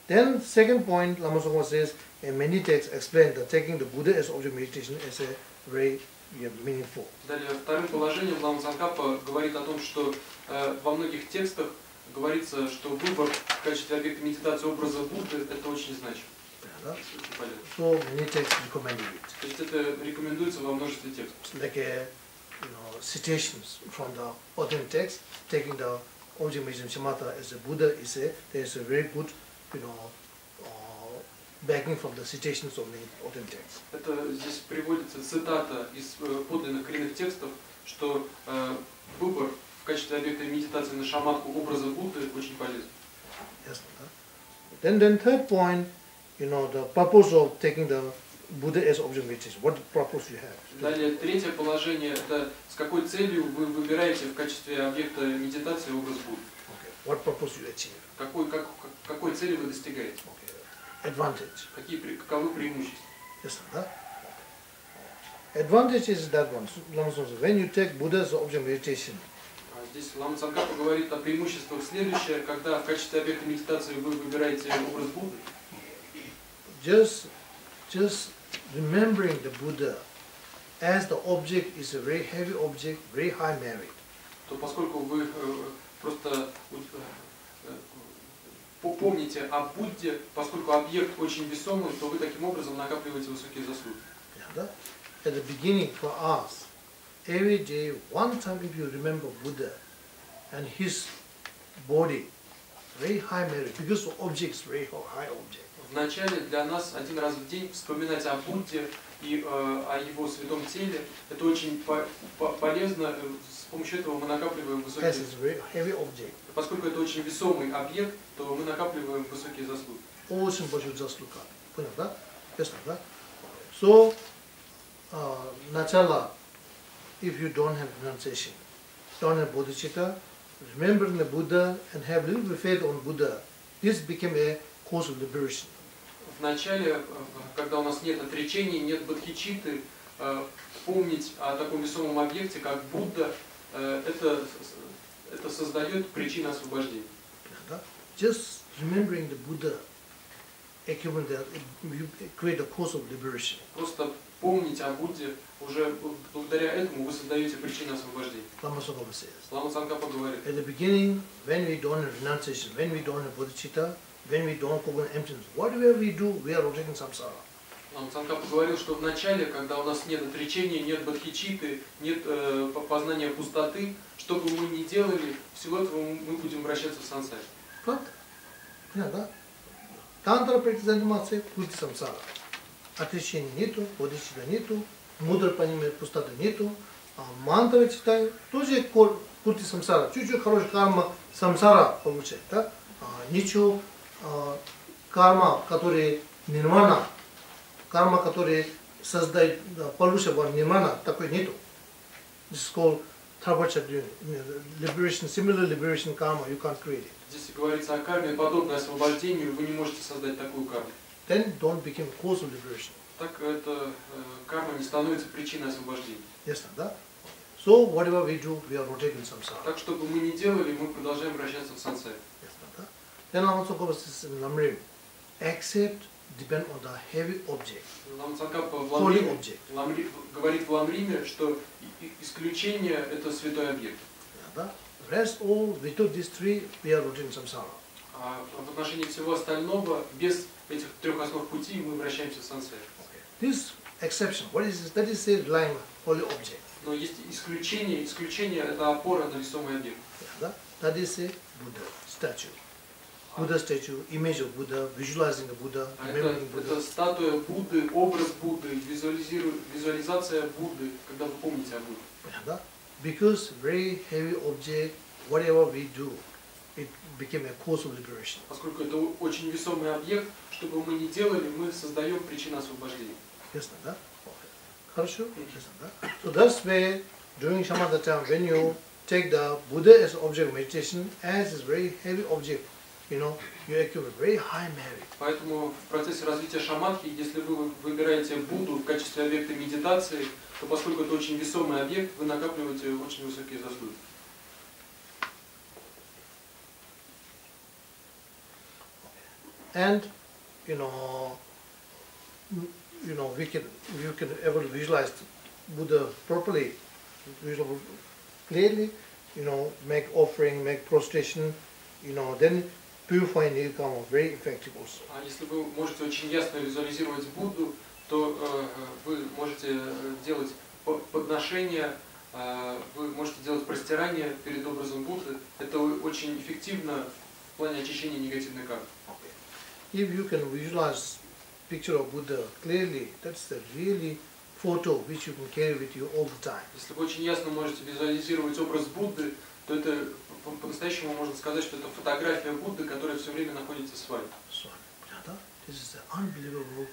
Then second point, Lama Tsongkhapa says, in many texts explain that taking the Buddha as object meditation is a very meaningful. Далее, вторым положением Лама Цангкапа говорит о том, что во многих текстах говорится, что выбор в качестве объекта медитации образа Будды – это очень значимо. Очень полезно. So many texts recommend it. То есть это рекомендуется во множестве текстов. Like citations from the authentic text, taking the object meditation shamatha as a Buddha is there's a very good, backing from the citations of the authentic texts. Это здесь приводится цитата из подлинных коренных текстов, что выбор в качестве объекта медитации на шаматку образа Будды очень полезен. Yes. Then third point, the purpose of taking the Buddha as object meditation. What purpose you have? Далее, третье положение – это с какой целью вы выбираете в качестве объекта медитации образ Будды. Okay. What purpose you achieve? Какой цели вы достигаете? Okay. Advantage. Каковы преимущества? Yes. Advantage is that one. When you take Buddha as object meditation, здесь Лама Цангкапа говорит о преимуществах следующее, когда в качестве объекта медитации вы выбираете образ Будды. Just remembering the Buddha as the object is a very heavy object, very high merit. То поскольку вы просто помните о Будде, поскольку объект очень весомый, то вы таким образом накапливаете высокие заслуги. Yeah, at the beginning for us, every day, one time if you remember Buddha and his body, very high merit, because the object is very high object. Вначале для нас один раз в день вспоминать о Будде и о его святом теле, это очень полезно, с помощью этого мы накапливаем высокие заслуги. Поскольку это очень весомый объект, то мы накапливаем высокие заслуги. Очень большие заслуги. Понял, да? Ясно, да? So, начало, if you don't have renunciation, don't have bodhicitta, remembering the Buddha and have little bit faith on Buddha, this became a cause of liberation. Вначале, когда у нас нет отречений, нет бодхичитты, помнить о таком весомом объекте, как Будда, это создает причину освобождения. Just remembering the Buddha, create a cause of liberation. Просто помнить о Будде, уже благодаря этому вы создаете причину освобождения. Lama Tsongkhapa says. Лама Цангкапа говорит. At the beginning, when we don't have renunciation, when we don't have bodhicitta, when we don't cover emptiness, whatever we do, we are rotating samsara. Лама Цангкапа говорил, что в начале, когда у нас нет отречения, нет бодхичитты, нет познания пустоты, что бы мы ни делали, всего этого мы будем вращаться в сансаре. Правда? Да? Тантра практика заниматься пути самсара. Отречения нету, бодхичитта нету, мудро понимает пустоты нету, а мантра читаю, тоже пути самсара. Чуть-чуть хорошая карма самсара получает, да? Ничего карма, который нирвана, карма, который создает полюшая нирвана, такой нету. This is called liberation, similar liberation karma, you can't create it. Здесь говорится о карме, подобное освобождению, вы не можете создать такую карму. Then don't become a cause of liberation. Так эта карма не становится причиной освобождения. Ясно, да? So whatever we do, we are rotating samsara. Так, что бы мы ни делали, мы продолжаем вращаться в сансаре. Ясно, да? Then Lama Tsongkhapa says in Lamrim, accept depend on the heavy object. Лама Цангкапа говорит в Ламриме, что исключение – это святой объект. Да? Rest all, without these three, we are rotating samsara. А в отношении всего остального, без этих трех основ пути, мы вращаемся в сансаре. This exception, what is this? That is a relying holy object. Но есть исключение. Исключение – это опора на весомый объект. Да? That is a Buddha statue. Buddha statue, image of Buddha, visualizing the Buddha, remembering Buddha. Это статуя Будды, образ Будды, визуализация Будды, когда вы помните о Будде. Да? Because very heavy object, whatever we do, it became a cause of liberation. Поскольку это очень весомый объект, что бы мы ни делали, мы создаем причину освобождения. Ясно, да? Хорошо? Ясно, да? So that's why during Shamatha time, when you take the Buddha as object of meditation, as is very heavy object, you accumulate very high merit. Поэтому в процессе развития шаматхи, если вы выбираете Будду в качестве объекта медитации, то поскольку это очень весомый объект, вы накапливаете очень высокие заслуги. And we can, if you can ever visualize Buddha properly, visual clearly, make offering, make prostration, then purifying will come very effective also. А если вы можете очень ясно визуализировать Будду, то вы можете делать подношения, вы можете делать простирание перед образом Будды. Это очень эффективно в плане очищения негативной кармы. If you can visualize picture of Buddha clearly, that's the really photo which you can carry with you all the time. Если вы очень ясно можете визуализировать образ Будды, то это по-настоящему можно сказать, что это фотография Будды, которая все время находится с вами. So, this is an unbelievable,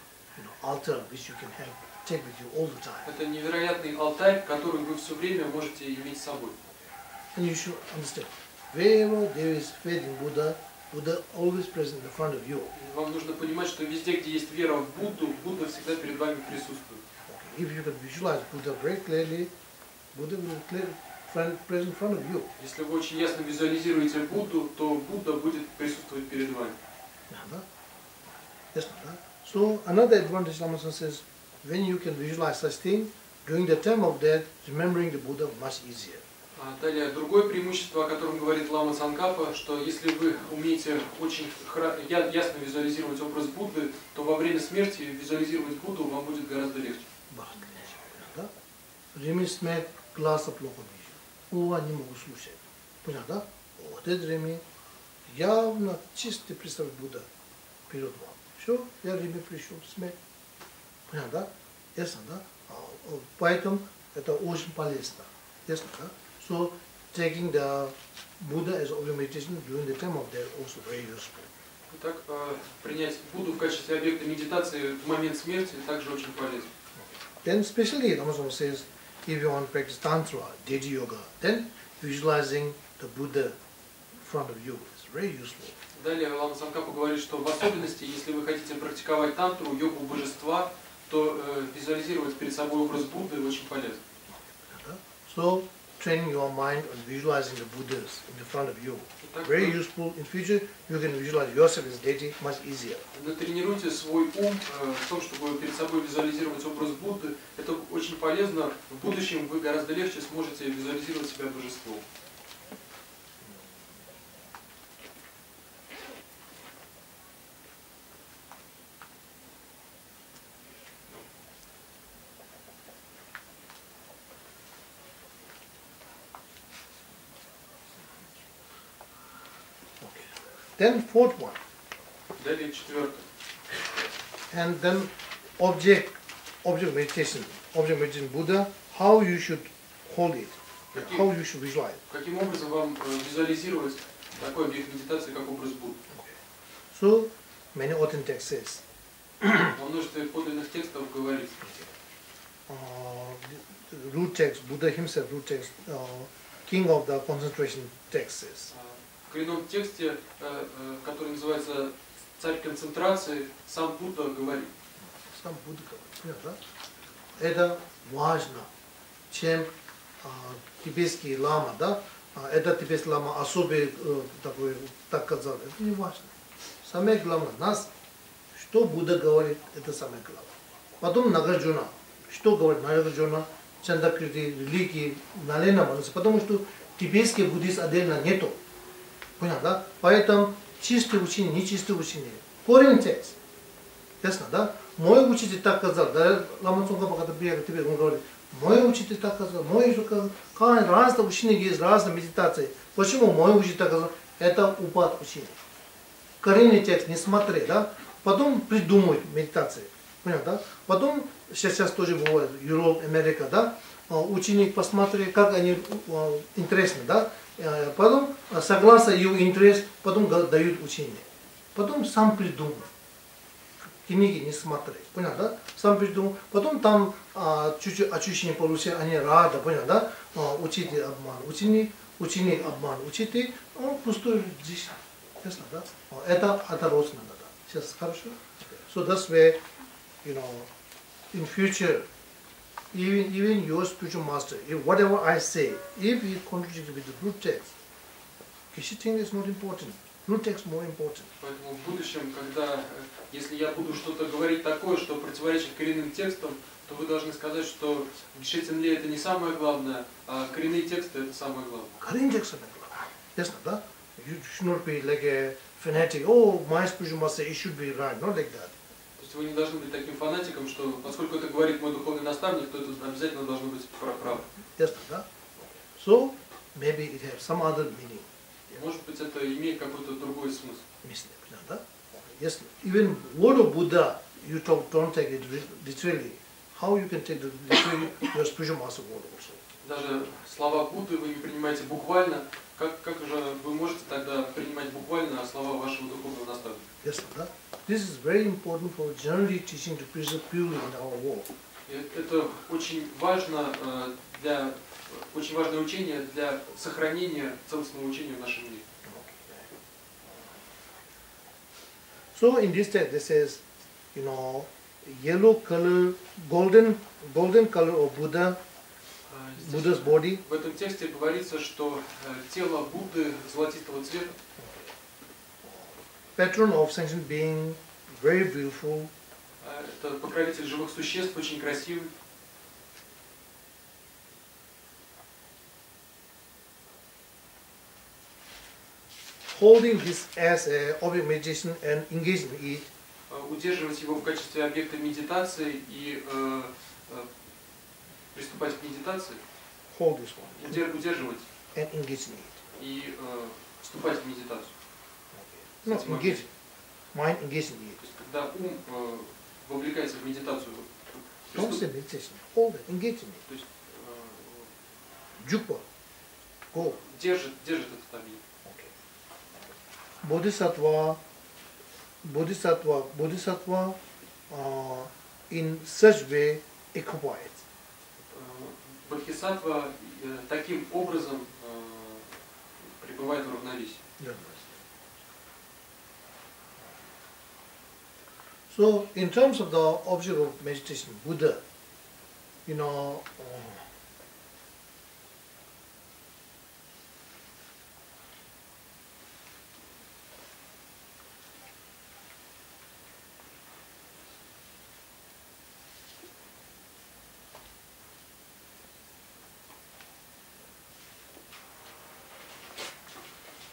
altar which you can have, take with you all the time. Это невероятный алтарь, который вы все время можете иметь с собой. And you should understand, wherever there is faith in Buddha, Buddha always present in the front of you. И вам нужно понимать, что везде, где есть вера в Будду, Будда всегда перед вами присутствует. Okay. If you can visualize Buddha very clearly, Buddha will be present in front of you. Если вы очень ясно визуализируете Будду, то Будда будет присутствовать перед вами. Yes, so another advantage, Lama says, when you can visualize such thing, during the time of death, remembering the Buddha much easier. Далее, другое преимущество, о котором говорит Лама Цангкапа, что если вы умеете очень ясно визуализировать образ Будды, то во время смерти визуализировать Будду вам будет гораздо легче. Реми смеет глаза плохо видит. Ува не могу слушать. Понятно? Вот это Реми явно чистый представит Будда перед вам. Все, я Реми пришел, смеет. Понятно? Ясно, да? Поэтому это очень полезно. Ясно, да? So, taking the Buddha as object meditation during the time of death also very useful. Итак, принять Будду в качестве объекта медитации в момент смерти также очень полезно. Then especially, Ramaswamy says, if you want to practice Tantra, Deity Yoga, then visualizing the Buddha in front of you is very useful. Далее Лама Цангкапа говорит, что в особенности, если вы хотите практиковать тантру, йогу божества, то визуализировать перед собой образ Будды очень полезно. So, training your mind on visualizing the Buddhas in the front of you. Very useful. In future, you can visualize yourself as deity much easier. Натренируйте свой ум в том, чтобы перед собой визуализировать образ Будды. Это очень полезно. В будущем вы гораздо легче сможете визуализировать себя божеством. Then fourth one. Далее четвертое. And then object meditation Buddha, how you should hold it, how you should visualize. Каким образом вам визуализировать такой объект медитации, как образ Будды? So, many authentic texts. Во множестве подлинных текстов говорится. Root text, Buddha himself, root text, king of the concentration texts. В коренном тексте, который называется «Царь концентрации», сам Будда говорит. Сам Будда говорит, да? Это важно, чем тибетский лама, да? Это тибетский лама особый такой, так сказал, это не важно. Самое главное, нас, что Будда говорит, это самое главное. Потом Нагарджуна, что говорит Нагарджуна, Чандакрити, религии, Налена, потому что тибетский буддист отдельно нету. Понятно, да? Поэтому чистое учение, нечистое учение. Корень текст. Ясно, да? Мой учитель так сказал, да, Лама Цангкапа, когда приехал в Тибет, он говорит, мой учитель так сказал, мой учитель сказал, разные учения есть, разные медитации. Почему мой учитель так сказал? Это упад учения. Коренный текст не смотри, да? Потом придумывать медитации. Понятно, да? Потом, сейчас тоже бывает, Европа, Америка, да? Ученик посмотри, как они интересны, да? Потом, согласно его интерес, потом дают учение. Потом сам придумал. Книги не смотри. Понятно, да? Сам придумал. Потом там чуть-чуть ощущение получили, они рады, понятно, да? Учитель обман, ученик обман, учитель, он пустой здесь. Ясно, да? Это родственно, да? Сейчас хорошо? So that's why, in future, even your spiritual master, if whatever I say, if he contradicts with the root text, Kishiting is not important. Root text more important. Поэтому в будущем, когда, если я буду что-то говорить такое, что противоречит коренным текстам, то вы должны сказать, что Гишетинле это не самое главное, а коренные тексты это самое главное. Коренные тексты это главное. Ясно, да? You should not be like a fanatic. Oh, my spiritual master, it should be right. Not like that. То есть вы не должны быть таким фанатиком, что поскольку это говорит мой духовный наставник, то это обязательно должно быть правда. Ясно, да? So maybe it has some other meaning. Может быть, это имеет какой-то другой смысл. Yes, even word of Buddha, you don't take it literally. How you can take it literally? Your spiritual master word also. Даже слова Будды вы не принимаете буквально. Как же вы можете тогда принимать буквально слова вашего духовного наставника? Yes, this is very important for generally teaching to preserve purely in our world. Это очень важно очень важное учение для сохранения целостного учения в нашем мире. So in this text, this says, yellow color, golden color of Buddha, Buddha's body. В этом тексте говорится, что тело Будды золотистого цвета. Patron of sentient being, very beautiful. Это покровитель живых существ, очень красивый. Holding this as an object of meditation and engaging in it. Удерживать его в качестве объекта медитации и приступать к медитации. Hold this one. Удерживать. And engage in it. И вступать в медитацию. No, engage. Mind engage in it. То есть, когда ум вовлекается в медитацию. Don't say meditation. Hold it. Engage in it. То есть Jukpa. Go. держит этот объект. Bodhisattva in such way occupies. Бодхисаттва таким образом пребывает в равновесии. So, in terms of the object of meditation, Buddha,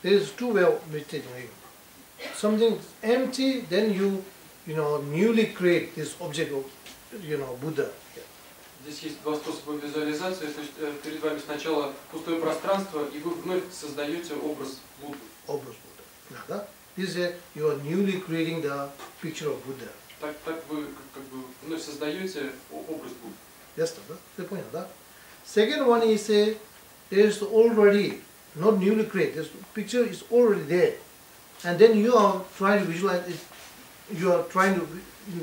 there is two ways of meditating. Something empty, then you newly create this object of Buddha. Здесь есть два способа визуализации. То есть перед вами сначала пустое пространство, и вы вновь создаете образ Будды. Образ Buddha. This is you are newly creating the picture of Buddha. Так вы как бы вновь создаете образ Будды. Yes, ты понял, да? Second one is there is already not newly created. This picture is already there, and then you are trying to visualize it. You are trying to,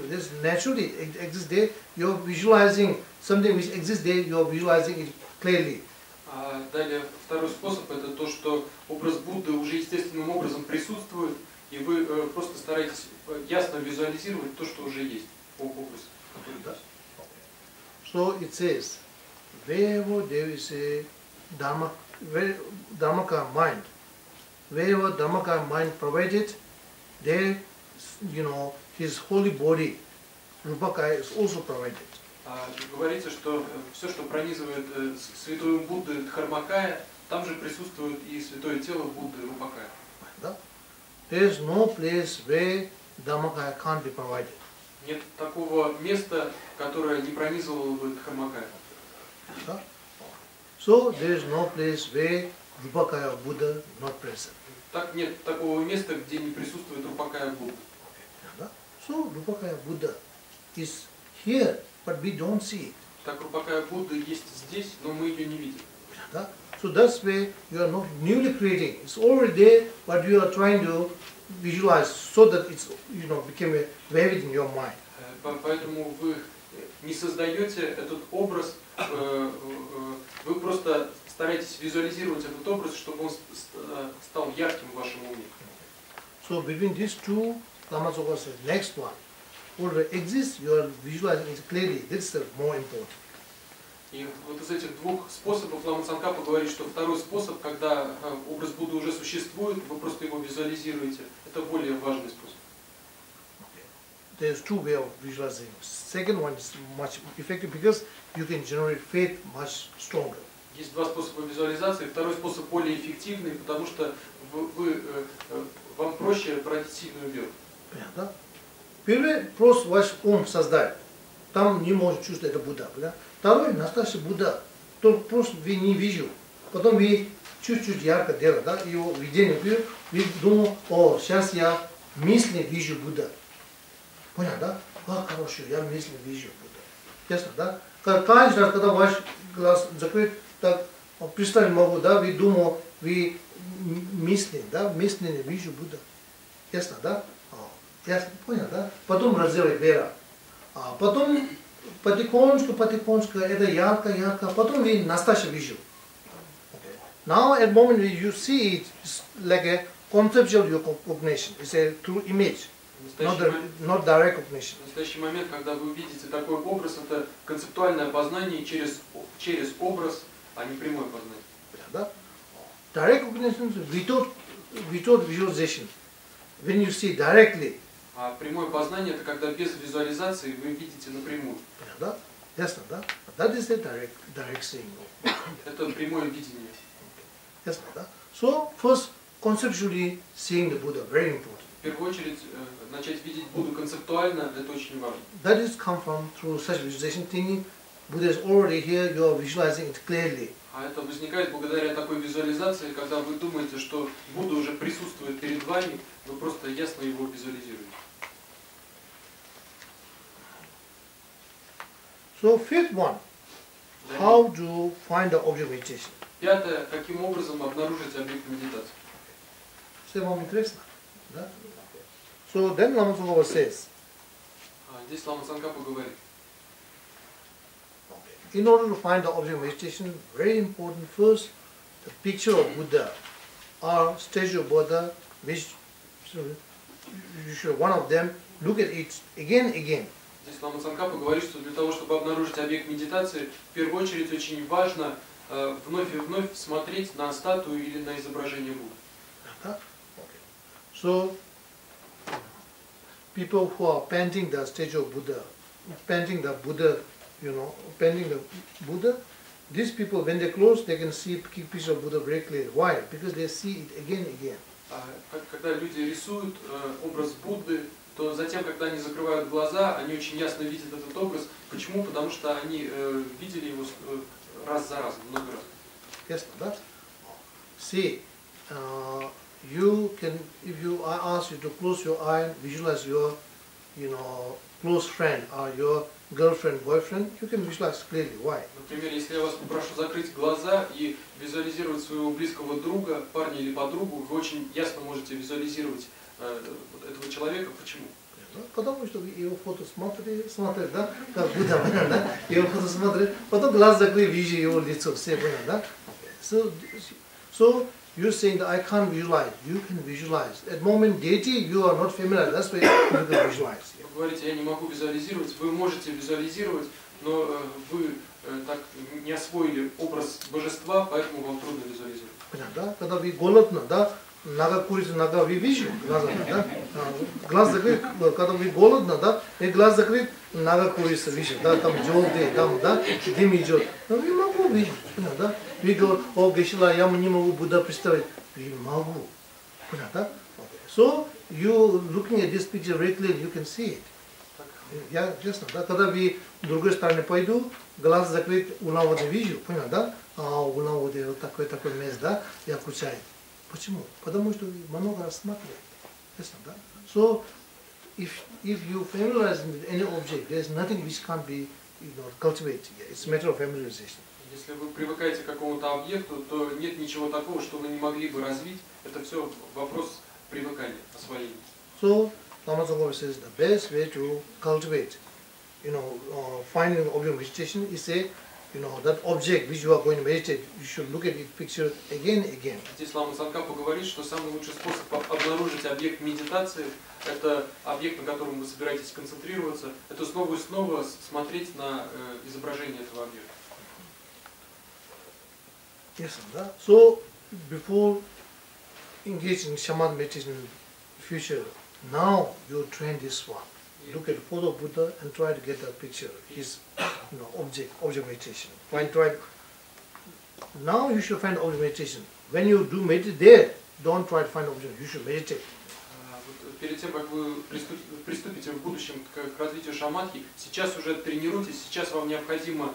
this naturally exists there. You are visualizing something which exists there. You are visualizing it clearly. Далее второй способ это то, что образ Будды уже естественным образом присутствует, и вы просто стараетесь ясно визуализировать то, что уже есть, образ. So it says, wherever there is a Dharmaka mind, wherever Dharmaka mind provided, there, his holy body, Rupakaya, is also provided. Говорится, что все, что пронизывает святую Будды Дхармакая, там же присутствует и святое тело Будды Рупакая. There is no place where Dharmakaya can't be provided. Нет такого места, которое не пронизывало бы Дхармакая. So there is no place where Rupakaya Buddha not present. Так нет такого места, где не присутствует Рупакая Будда. So Rupakaya Buddha is here, but we don't see it. Так Рупакая Будда есть здесь, но мы ее не видим. So that's where you are not newly creating. It's already there, but you are trying to visualize so that it's became vivid in your mind. Поэтому вы не создаете этот образ, вы просто стараетесь визуализировать этот образ, чтобы он стал ярким в вашем уме. So between these two, Lama Tsongkhapa says, next one, already exists, you are visualizing it clearly. This is the more important. И вот из этих двух способов Лама Цангкапа говорит, что второй способ, когда образ Будды уже существует, вы просто его визуализируете, это более важный способ. There's two ways of visualizing. Second one is much effective because you can generate faith much stronger. Есть два способа визуализации. Второй способ более эффективный, потому что вам проще породить сильную веру. Понятно? Первый просто ваш ум создать. Там не может чувствовать это Будда. Второй настоящий Будда. То просто не вижу. потом вы чуть-чуть ярко делаете, да, его видение, вы думаете, о, сейчас я мысли вижу Будда. Понял, да? А, хорошо, я мысли вижу Будда. Ясно, да? Каждый раз, когда ваш глаз закрыт, так, представить могу, да, вы думаете, вы мысли, да, мысли вижу Будда. Ясно, да? Ясно, понял, да? Потом развивать вера. А потом потихонечку, это ярко, потом вы настоящий вижу. Now at the moment you see it, it's like a conceptual recognition. It's a true image, not direct recognition. В настоящий момент, когда вы увидите такой образ, это концептуальное познание через образ, а не прямое познание. Да? Direct recognition without visualization. When you see directly. А прямое познание это когда без визуализации вы видите напрямую. Да? Ясно, да? That is the direct seeing. Это прямое видение. Yes, so first, conceptually seeing the Buddha, very important. В первую очередь, начать видеть Будду концептуально, это очень важно. That is come from through such visualization thinking. Buddha is already here, you are visualizing it clearly. А это возникает благодаря такой визуализации, когда вы думаете, что Будда уже присутствует перед вами, вы просто ясно его визуализируете. So fifth one, how to find the object meditation. Пятое, каким образом обнаружить объект медитации. Все вам интересно? Да? So then Lama Tsongkhapa says, здесь Лама Цангкапа говорит, in order to find the object meditation, very important first, the picture of Buddha or statue of Buddha, which you should one of them look at it again. Здесь Лама Цангкапа говорит, что для того, чтобы обнаружить объект медитации, в первую очередь очень важно вновь и вновь смотреть на статую или на изображение Будды. So, people who are painting the statue of Buddha, painting the Buddha, these people, when they close, they can see picture of Buddha very clearly. Why? Because they see it again. Когда люди рисуют образ Будды, то затем, когда они закрывают глаза, они очень ясно видят этот образ. Почему? Потому что они видели его раз за разом, много раз. Yes, that. See, you can, if I ask you to close your eye, visualize your, close friend or your girlfriend, boyfriend, you can visualize clearly. Why? Например, если я вас попрошу закрыть глаза и визуализировать своего близкого друга, парня или подругу, вы очень ясно можете визуализировать этого человека. Почему? Потому что вы его фото смотрите, да, как Будда, да, его фото смотрите, потом глаз закрыли, вижу его лицо, все понял, да? So you're saying that I can't visualize. You can visualize. At the moment, deity, you are not familiar. That's why you can visualize. Вы говорите, я не могу визуализировать. Вы можете визуализировать, но вы так не освоили образ божества, поэтому вам трудно визуализировать. Понятно, да? Когда вы голодны, да, нога курица, нога вы видите, да? Глаз закрыт, когда вы голодны, да, и глаз закрыт, нога курица видите, да, там желтый, там, да, дым идет. Но не могу видеть, понятно, да? Вы говорите, о, Гешила, я не могу Будда представить. Не могу, понятно, да? So, you looking at this picture very clearly, you can see it. Я честно, да, когда вы в другой стороне пойду, глаз закрыт, улава не вижу, понятно, да? А улава вот такой место, да, я включаю. Почему? Потому что вы много раз смотрели, ясно, да? So, if you familiarize with any object, there is nothing which can't be, cultivated. It's a matter of familiarization. Если вы привыкаете к какому-то объекту, то нет ничего такого, что вы не могли бы развить. Это все вопрос привыкания, освоения. So, Lama Tsongkhapa says the best way to cultivate, finding object meditation is that object which you are going to meditate, you should look at it picture again. Здесь Лама Цангкапа говорит, что самый лучший способ обнаружить объект медитации, это объект, на котором вы собираетесь концентрироваться, это снова и снова смотреть на изображение этого объекта. Yes, да? So, before engaging in shamatha meditation in the future, now you train this one. Look at the photo of Buddha and try to get a picture, his object meditation. Now you should find object meditation. When you do meditate there, don't try to find object, you should meditate. перед тем, как вы приступите в будущем к развитию шаматхи, сейчас уже тренируйтесь, сейчас вам необходимо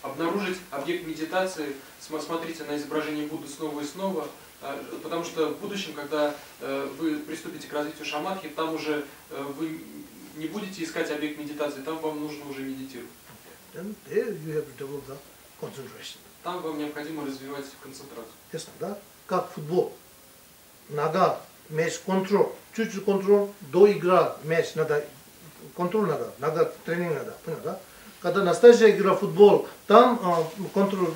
обнаружить объект медитации, смотрите на изображение Будды снова и снова, потому что в будущем, когда вы приступите к развитию шаматхи, там уже вы не будете искать объект медитации, там вам нужно уже медитировать. Then there you have to develop the concentration. Там вам необходимо развивать концентрацию. Ясно, да? Как футбол. Надо мяч контроль, чуть-чуть контроль, до игры мяч надо, контроль надо тренинг надо, понял, да? Когда настоящая игра в футбол, там контроль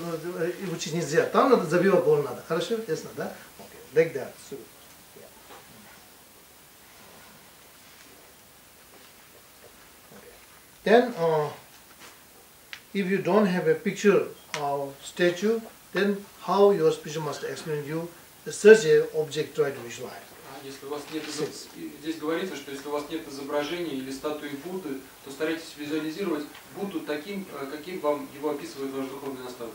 учить нельзя, там надо забивать гол надо, хорошо, ясно, да? Okay. Like that. So, yeah. Okay. Then, if you don't have a picture of statue, then how your spiritual master explain you such a object try to visualize. Если у вас нет, здесь говорится, что если у вас нет изображения или статуи Будды, то старайтесь визуализировать Будду таким, каким вам его описывает ваш духовный наставник.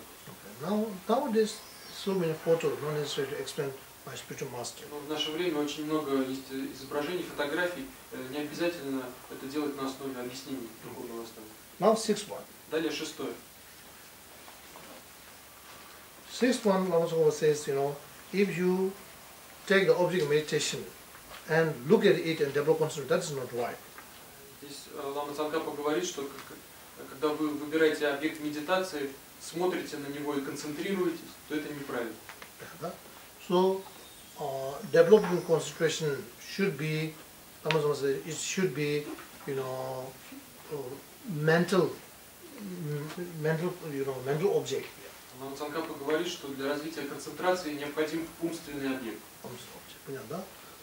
Okay. Nowadays, so many photos, not necessary to explain by spiritual master. Но в наше время очень много есть изображений, фотографий. Не обязательно это делать на основе объяснений духовного наставника. Now, sixth one. Далее шестое. Sixth one also says, if you take the object of meditation and look at it and develop concentration, that is not right. Здесь Лама Цангкапа говорит, что когда вы выбираете объект медитации, смотрите на него и концентрируетесь, то это неправильно. So, developing concentration should be, it should be, mental object. Лама Цангкапа говорит, что для развития концентрации необходим умственный объект.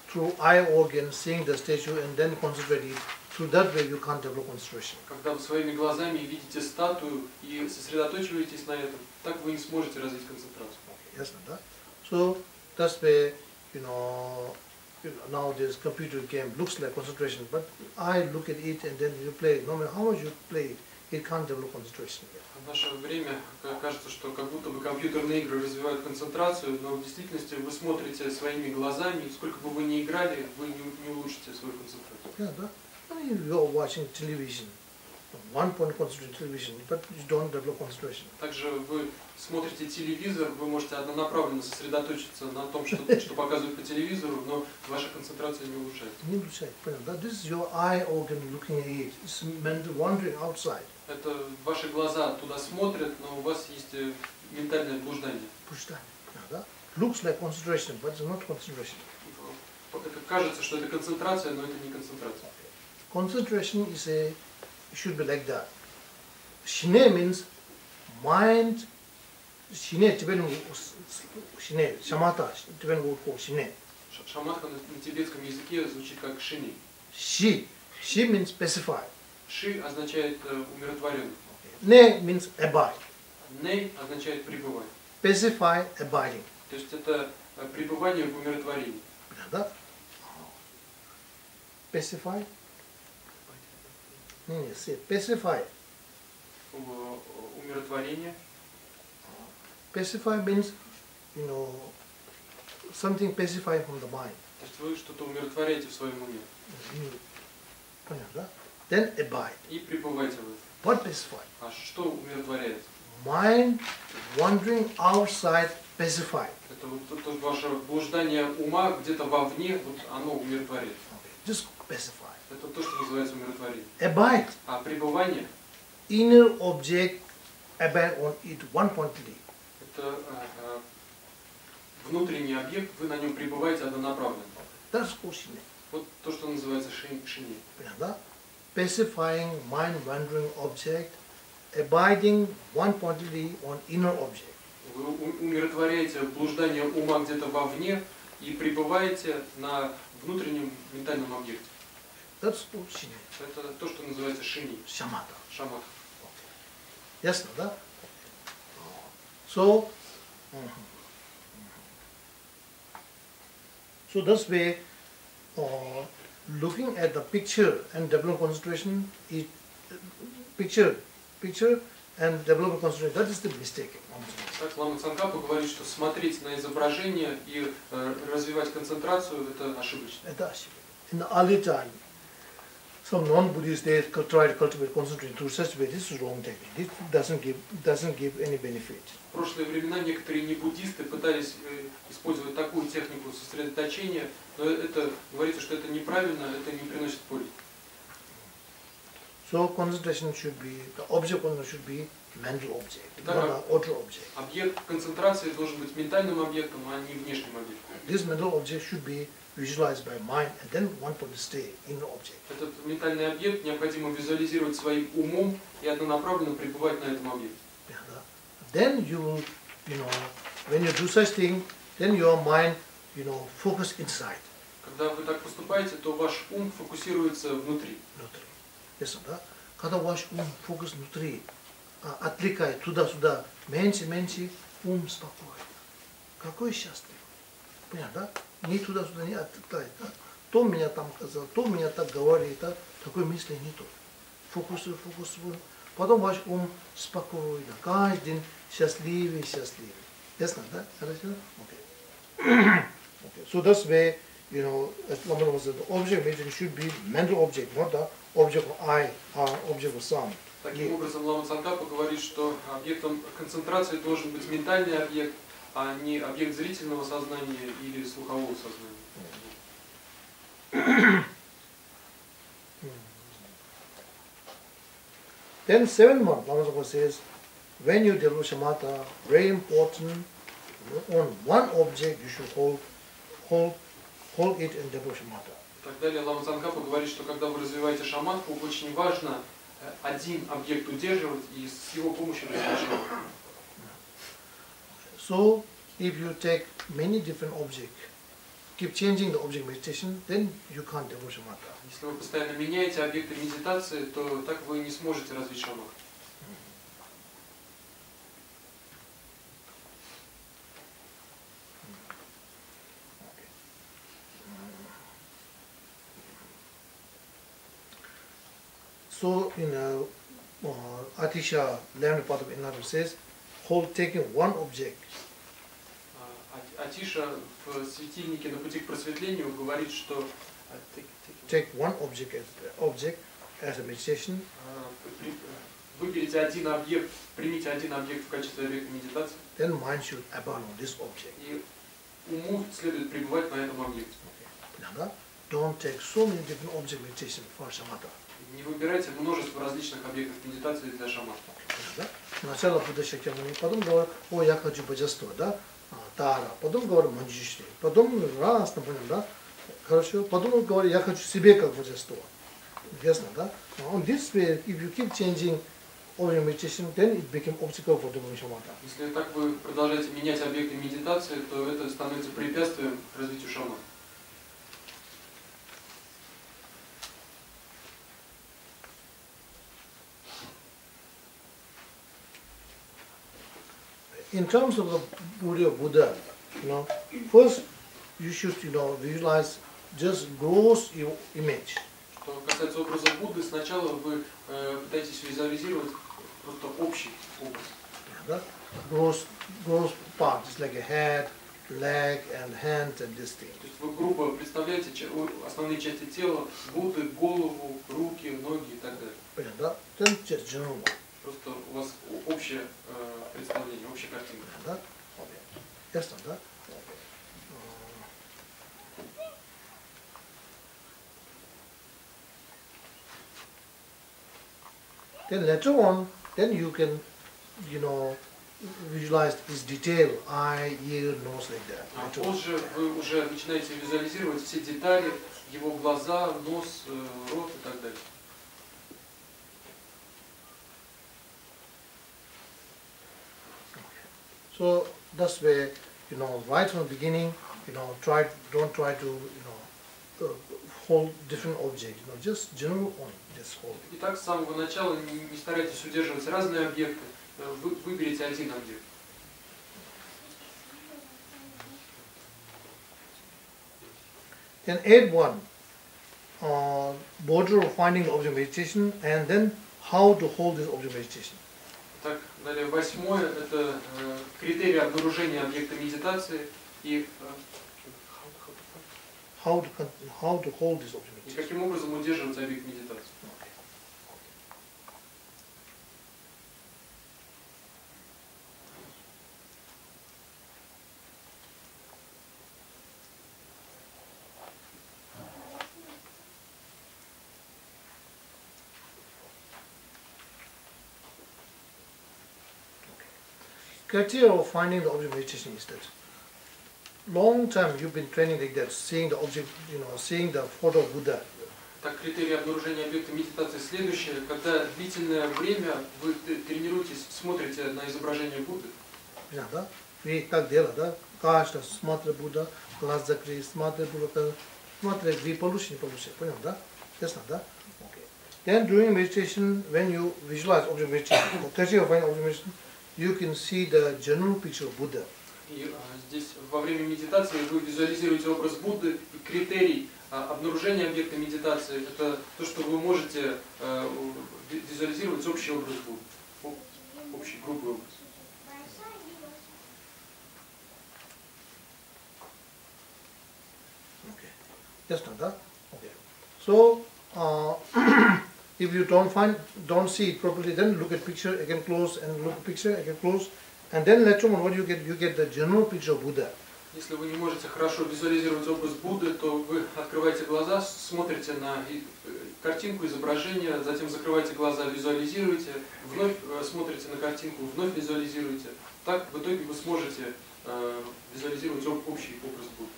Through eye organ, seeing the statue and then concentrate it, through that way you can't develop concentration. Когда вы своими глазами видите статую и сосредоточиваетесь на этом, так вы не сможете развить концентрацию. Yes, so that's why now this computer game looks like concentration, but I look at it and then you play. No matter how much you play, it can't develop concentration. В наше время кажется, что как будто бы компьютерные игры развивают концентрацию, но в действительности вы смотрите своими глазами, и сколько бы вы ни играли, вы не улучшите свою концентрацию. Yeah, I mean, you are watching television, one point concentration television, but you don't develop concentration. Также вы смотрите телевизор, вы можете однонаправленно сосредоточиться на том, что показывают по телевизору, но ваша концентрация не улучшается. Не улучшает, понятно, да? This is your eye organ looking at it. It's wandering outside. Это ваши глаза туда смотрят, но у вас есть ментальное блуждание. Да? Looks like concentration, but it's not concentration. Это кажется, что это концентрация, но это не концентрация. Concentration should be like that. Shine means mind. Shine, Tibetan shine, shamatha, Tibetan word called shine. Шаматха на тибетском языке звучит как шини. Shi means specify. Ши означает умиротворенный. Ne means abide. Ней означает пребывать. Specify, abiding. То есть это пребывание в умиротворении. Да? Specify. Не, specify. Умиротворение. Pacify means, something pacify from the mind. То есть вы что-то умиротворяете в своем уме. Понятно? Then abide. И пребывайте в этом. What pacify? А что умиротворяет? Mind wandering outside pacify. Это вот ваше блуждание ума где-то вовне, вот оно умиротворяет. Just pacify. Это то, что называется умиротворение. Abide. А пребывание? Inner object abide on it one pointedly. Это внутренний объект, вы на нем пребываете однонаправленно. That's called shine. Вот то, что называется шини. Понятно? Pacifying mind wandering object, abiding one pointedly on inner object. Вы умиротворяете блуждание ума где-то вовне и пребываете на внутреннем ментальном объекте. That's called shine. Это то, что называется шини. Shamatha. Шаматха. Ясно, да? So this way, looking at the picture and developing concentration is picture and developing concentration. That is the mistake. Так Лама Цангкапа говорит, что смотреть на изображение и развивать концентрацию – это ошибочно. Это ошибка. in the early time, some non-Buddhists, they try to cultivate concentration through such way. This is wrong technique. This doesn't give any benefit. В прошлые времена некоторые не-буддисты пытались использовать такую технику сосредоточения, но это говорится, что это неправильно, это не приносит пользы. So concentration should be, the object concentration should be mental object, not an outer object. Объект концентрации должен быть ментальным объектом, а не внешним объектом. This mental object should be visualized by mind, and then one point to stay in the object. Этот ментальный объект необходимо визуализировать своим умом и однонаправленно пребывать на этом объекте. Then you will, when you do such thing, then your mind, focus inside. Когда вы так поступаете, то ваш ум фокусируется внутри. Yes, да? Когда ваш ум фокус внутри, отвлекает туда-сюда, меньше, ум спокоен. Какой счастлив. Понятно, да? Не туда-сюда не отвлекает. Да? То меня там сказал, то меня так говорит, да? Такой мысли нету. Фокусируй. Потом ваш ум спокойно, каждый день счастливее. Ясно, да? Хорошо? Okay. So this way, as Lama said, the object meditation should be mental object, not the object of I or object of sound. Таким образом, Лама Цангкапа говорит, что объектом концентрации должен быть ментальный объект, а не объект зрительного сознания или слухового сознания. Then 7th month, Lama Tsongkhapa says, when you develop shamatha, very important, on one object you should hold it and develop shamatha. Так далее Лама Цангкапа говорит, что когда вы развиваете шаматху, очень важно один объект удерживать и с его помощью развивать шаматху. So, if you take many different objects, keep changing the object meditation, then you can't develop shamatha. Если вы постоянно меняете объекты медитации, то так вы не сможете развить шаматху. So in Atisha 11th part of Inadu says, taking one object. Атиша в светильнике на пути к просветлению говорит, что take one object as a meditation. Выберите один объект, примите один объект в качестве объекта медитации. Then mind should abide on this object. И уму следует пребывать на этом объекте. Don't take so many different object meditation for shamatha. Не выбирайте множество различных объектов медитации для шаматхи. Сначала Будда Шакьямуни, потом говорит, я хочу божество, да, Тара, потом говорит, Манджишри, потом раз, например, да, хорошо, потом говорит, я хочу себе как божество. Ясно, да? On this way, if you keep changing all your meditation, then it becomes obstacle for developing shamatha. Если так вы продолжаете менять объекты медитации, то это становится препятствием к развитию шаматхи. In terms of the Buddha, first you should, visualize just gross image. Что касается образа Будды, сначала вы пытаетесь визуализировать просто общий образ. Gross parts, like a head, leg, and hand, and this thing. То есть вы грубо представляете основные части тела, Будды, голову, руки, ноги и так далее. Then just general one. Просто у вас общее представление, общая картина. Ясно, да? Then later on, then you can, visualize this detail, eye, ear, nose, like that. А позже вы уже начинаете визуализировать все детали, его глаза, нос, рот и так далее. So that's where, right from the beginning, don't try to, hold different objects, just general one, just hold. Итак, с самого начала не старайтесь удерживать разные объекты, выберите один объект. Then add one, border of finding the object meditation, and then how to hold this object meditation. Так, далее 8-е – это критерии обнаружения объекта медитации и how to hold this object И meditation. каким образом удерживать объект медитации. Criteria of finding the object meditation is that long time you've been training like that, seeing the object, seeing the photo of Buddha. Так, критерий обнаружения объекта медитации следующее, когда длительное время вы тренируетесь, смотрите на изображение Будды. Да? И так дело, да? Каждый смотрит Будда, глаз закрыт, смотрит Будда, смотрит, вы получите, не получите. Понял, да? Ясно, да? Okay. Then during meditation, when you visualize object meditation, the criteria of finding object meditation, you can see the general picture of Buddha. И здесь во время медитации вы визуализируете образ Будды, и критерий обнаружения объекта медитации – это то, что вы можете визуализировать общий образ Будды, общий грубый образ. Okay. Yes, Nanda? Okay. So, if you don't see it properly, then look at picture again close, and look at picture again close, and then later on what you get? You get the general picture of Buddha. Если вы не можете хорошо визуализировать образ Будды, то вы открываете глаза, смотрите на картинку, изображение, затем закрываете глаза, визуализируете, вновь смотрите на картинку, вновь визуализируете. Так в итоге вы сможете визуализировать общий образ Будды.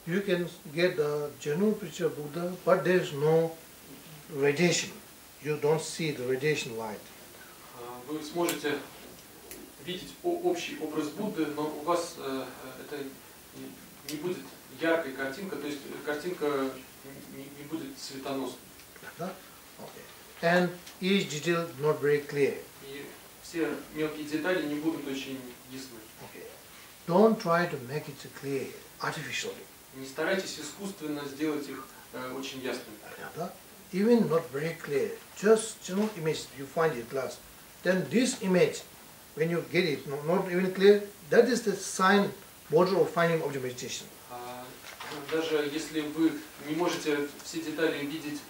You can get the general picture of Buddha, but there is no radiation. You don't see the radiation light. Вы сможете видеть общий образ Будды, но у вас это не будет яркой картинка, то есть картинка не будет светоносной. Okay. And each detail not very clear. И все мелкие детали не будут очень ясны. Okay. Don't try to make it clear artificially. Не старайтесь искусственно сделать их очень ясными. Even not very clear, just general image you find it glass. Then this image, when you get it, not even clear, that is the sign border of finding object meditation. Даже если вы не можете все детали видеть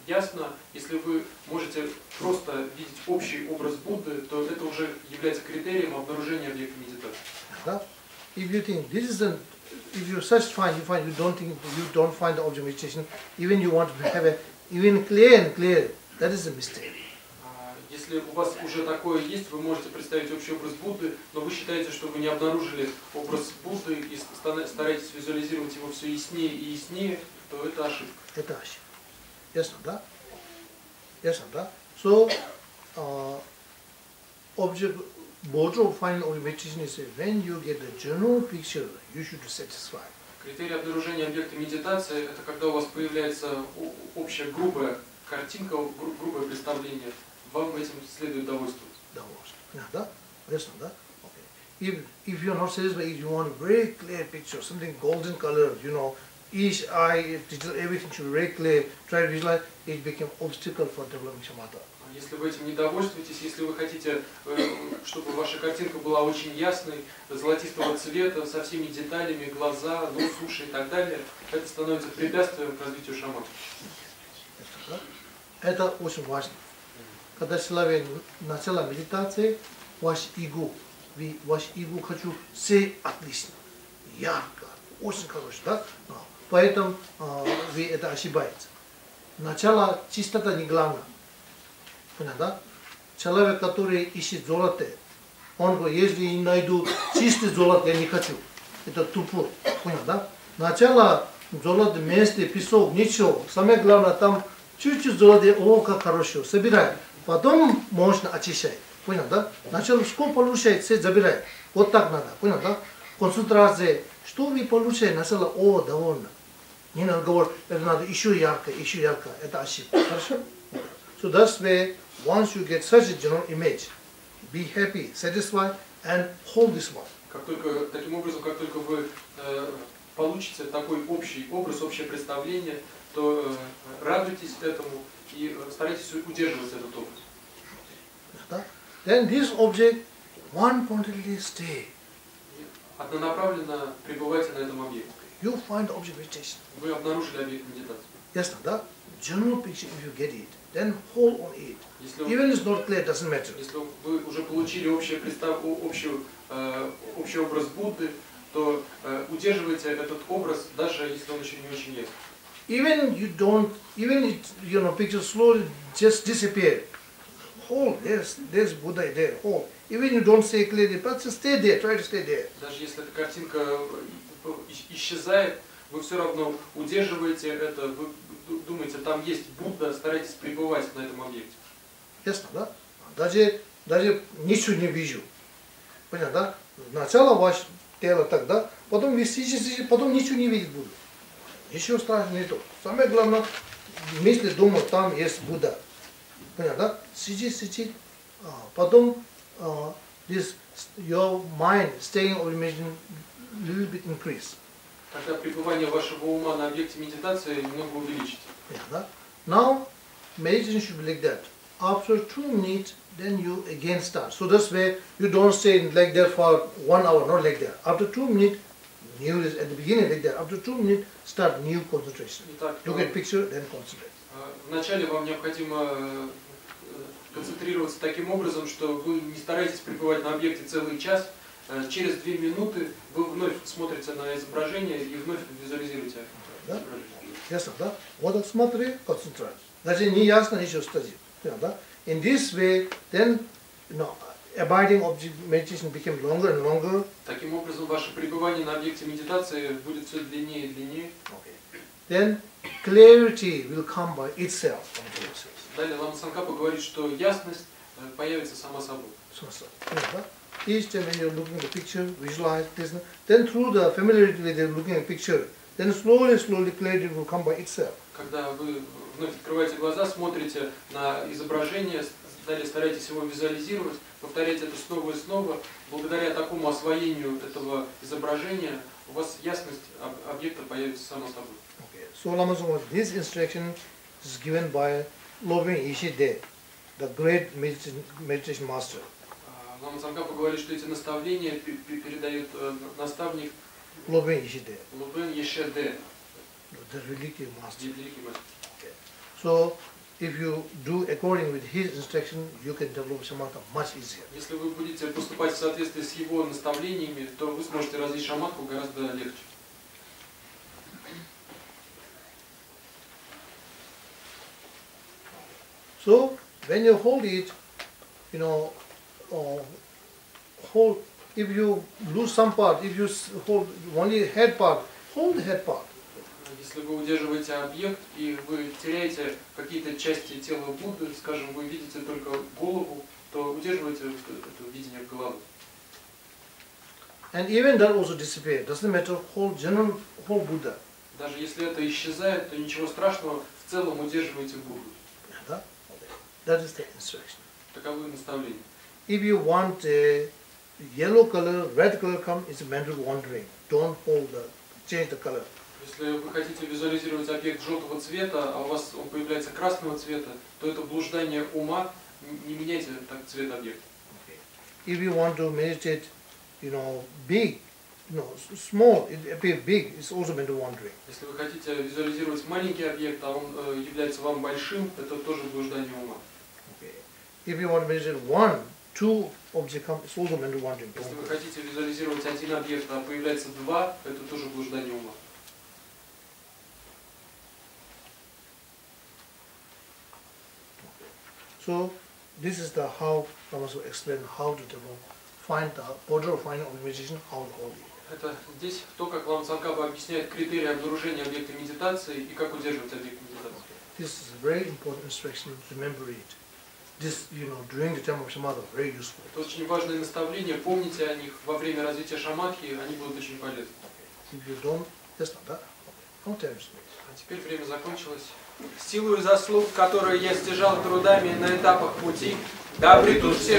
ясно, если вы можете просто видеть общий образ Будды, то это уже является критерием обнаружения объекта медитации. If you think this is an if you search find you don't find the object meditation, even you want to have a even clear, that is a mistake. Если у вас уже такое есть, вы можете представить общий образ Будды, но вы считаете, что вы не обнаружили образ Будды и стараетесь визуализировать его все яснее и яснее, то это ошибка. Это ошибка. Ясно, да? Ясно, да? So, object border of finding object meditation is when you get the general picture, you should be satisfied. Критерий обнаружения объекта медитации – это когда у вас появляется общая грубая картинка, грубое представление. Вам этим следует довольствоваться. Да? Ясно, да? Okay. If you are not satisfied, if you want a very clear picture, something golden color, each eye, everything should be very clear, try to visualize, it became obstacle for developing samatha. Если вы этим не довольствуетесь, если вы хотите, чтобы ваша картинка была очень ясной, золотистого цвета, со всеми деталями, глаза, нос, уши и так далее, это становится препятствием к развитию шамата. Это очень важно. Когда человек начал медитации, ваш эго хочу все отлично, ярко, очень хорошо, да? Поэтому вы это ошибаетесь. Начало чистота не главное. Понятно, да? Человек, который ищет золото, он говорит, если я найду чистый золото, я не хочу. Это тупой. Понятно, да? Начало золото, место, песок, ничего. Самое главное, там чуть-чуть золото, о, как хорошо, собирай. Потом можно очищать. Понял, да? Сначала что получает, все забирает. Вот так надо. Понял, да? Концентрация. Что вы получаете? Сначала, о, довольно. Не надо говорить, это надо еще ярко. Это ошибка. Хорошо? So that's why once you get such a general image, be happy, satisfied, and hold this one. Таким образом, как только вы получите такой общий образ, общее представление, то радуйтесь этому и старайтесь удерживать этот образ. Then this object one pointedly stay. однонаправленно пребывайте на этом объекте. You find the object meditation. Вы обнаружили объект медитации. Yes, the general picture, if you get it, then hold on it. Even if it's not clear, doesn't matter. Если вы уже получили общий образ Будды, то удерживайте этот образ, даже если он еще не очень ясен. Even it, picture slowly just disappear. Hold, there's Buddha there, hold. Even you don't say clearly, but just stay there, try to stay there. Даже если эта картинка исчезает, вы все равно удерживаете это, вы думаете, там есть Будда, старайтесь пребывать на этом объекте. Ясно, да? Даже ничего не вижу. Понятно, да? Сначала ваше тело тогда, потом висите, потом ничего не видеть буду. Ничего страшного не то. Самое главное, мысли думать, там есть Будда. Понятно, да? Сидит, потом your mind staying or imagining little bit increase. Тогда пребывание вашего ума на объекте медитации немного увеличится. Yeah, now meditation should be like that. After 2 minutes, then you again start. So this way you don't stay like that for 1 hour, not like that. After 2 minutes, new is at the beginning like that. After 2 minutes, start new concentration. Итак, Look at picture, then concentrate. Вначале вам необходимо концентрироваться таким образом, что вы не стараетесь пребывать на объекте целый час. Через 2 минуты вы вновь смотрите на изображение и вновь визуализируете изображение. Ясно, да? Вот смотри, концентрация. Даже не ясно ничего стадии. Да? In this way, then, abiding object meditation became longer and longer. Таким образом, ваше пребывание на объекте медитации будет все длиннее и длиннее. Then clarity will come by itself. Далее Лама Цангкапа говорит, что ясность появится сама собой. Each time when you're looking at the picture, visualize this. Then through the familiarity with looking at the picture, then slowly clarity will come by itself. Когда вы вновь открываете глаза, смотрите на изображение, далее стараетесь его визуализировать, повторяйте это снова и снова, благодаря такому освоению этого изображения у вас ясность объекта появится сама собой. Okay. So Lama Tsongkhapa, this instruction is given by Lobeng Yeshe, the great meditation master. Лама Цангкапа говорит, что эти наставления передает наставник Lobeng Yeshe. Лобен Йеше, the великий master. великий мастер. Okay. So if you do according with his instruction, you can develop samatha much easier. Если вы будете поступать в соответствии с его наставлениями, то вы сможете развить шаматху гораздо легче. So when you hold it, hold. If you lose some part, if you hold only head part, hold the head part. Если вы удерживаете объект и вы теряете какие-то части тела Будды, скажем, вы видите только голову, то удерживайте это видение головы. And even that also disappears. Doesn't matter. Whole Buddha. Даже если это исчезает, то ничего страшного. В целом удерживайте Будду. That is the instruction. Таковы наставления. If you want a yellow color, red color come, it's a mental wandering. Don't change the color. Если вы хотите визуализировать объект желтого цвета, а у вас он появляется красного цвета, то это блуждание ума. Не меняйте так цвет объекта. If you want to meditate, big, small, it appears big, it's also mental wandering. Если вы хотите визуализировать маленький объект, а он является вам большим, это тоже блуждание ума. If you want to meditate 1, 2 objects come, it's also mental wandering. Если вы хотите визуализировать один объект, а появляется 2, это тоже блуждание ума. So this is the how Lama Tsongkhapa explain how to develop, find the order of finding meditation, how to hold it. Это здесь то, как Лама Цангкапа объясняет критерии обнаружения объекта медитации и как удерживать объект медитации. This is a very important instruction. Remember it. This, during the time of samatha, very useful. Это очень важные наставления. Помните о них во время развития шаматхи, они будут очень полезны. If you don't, that's not that. No time is wasted. А теперь время закончилось. Силу и заслуг, которые я стяжал трудами на этапах пути, да обретут все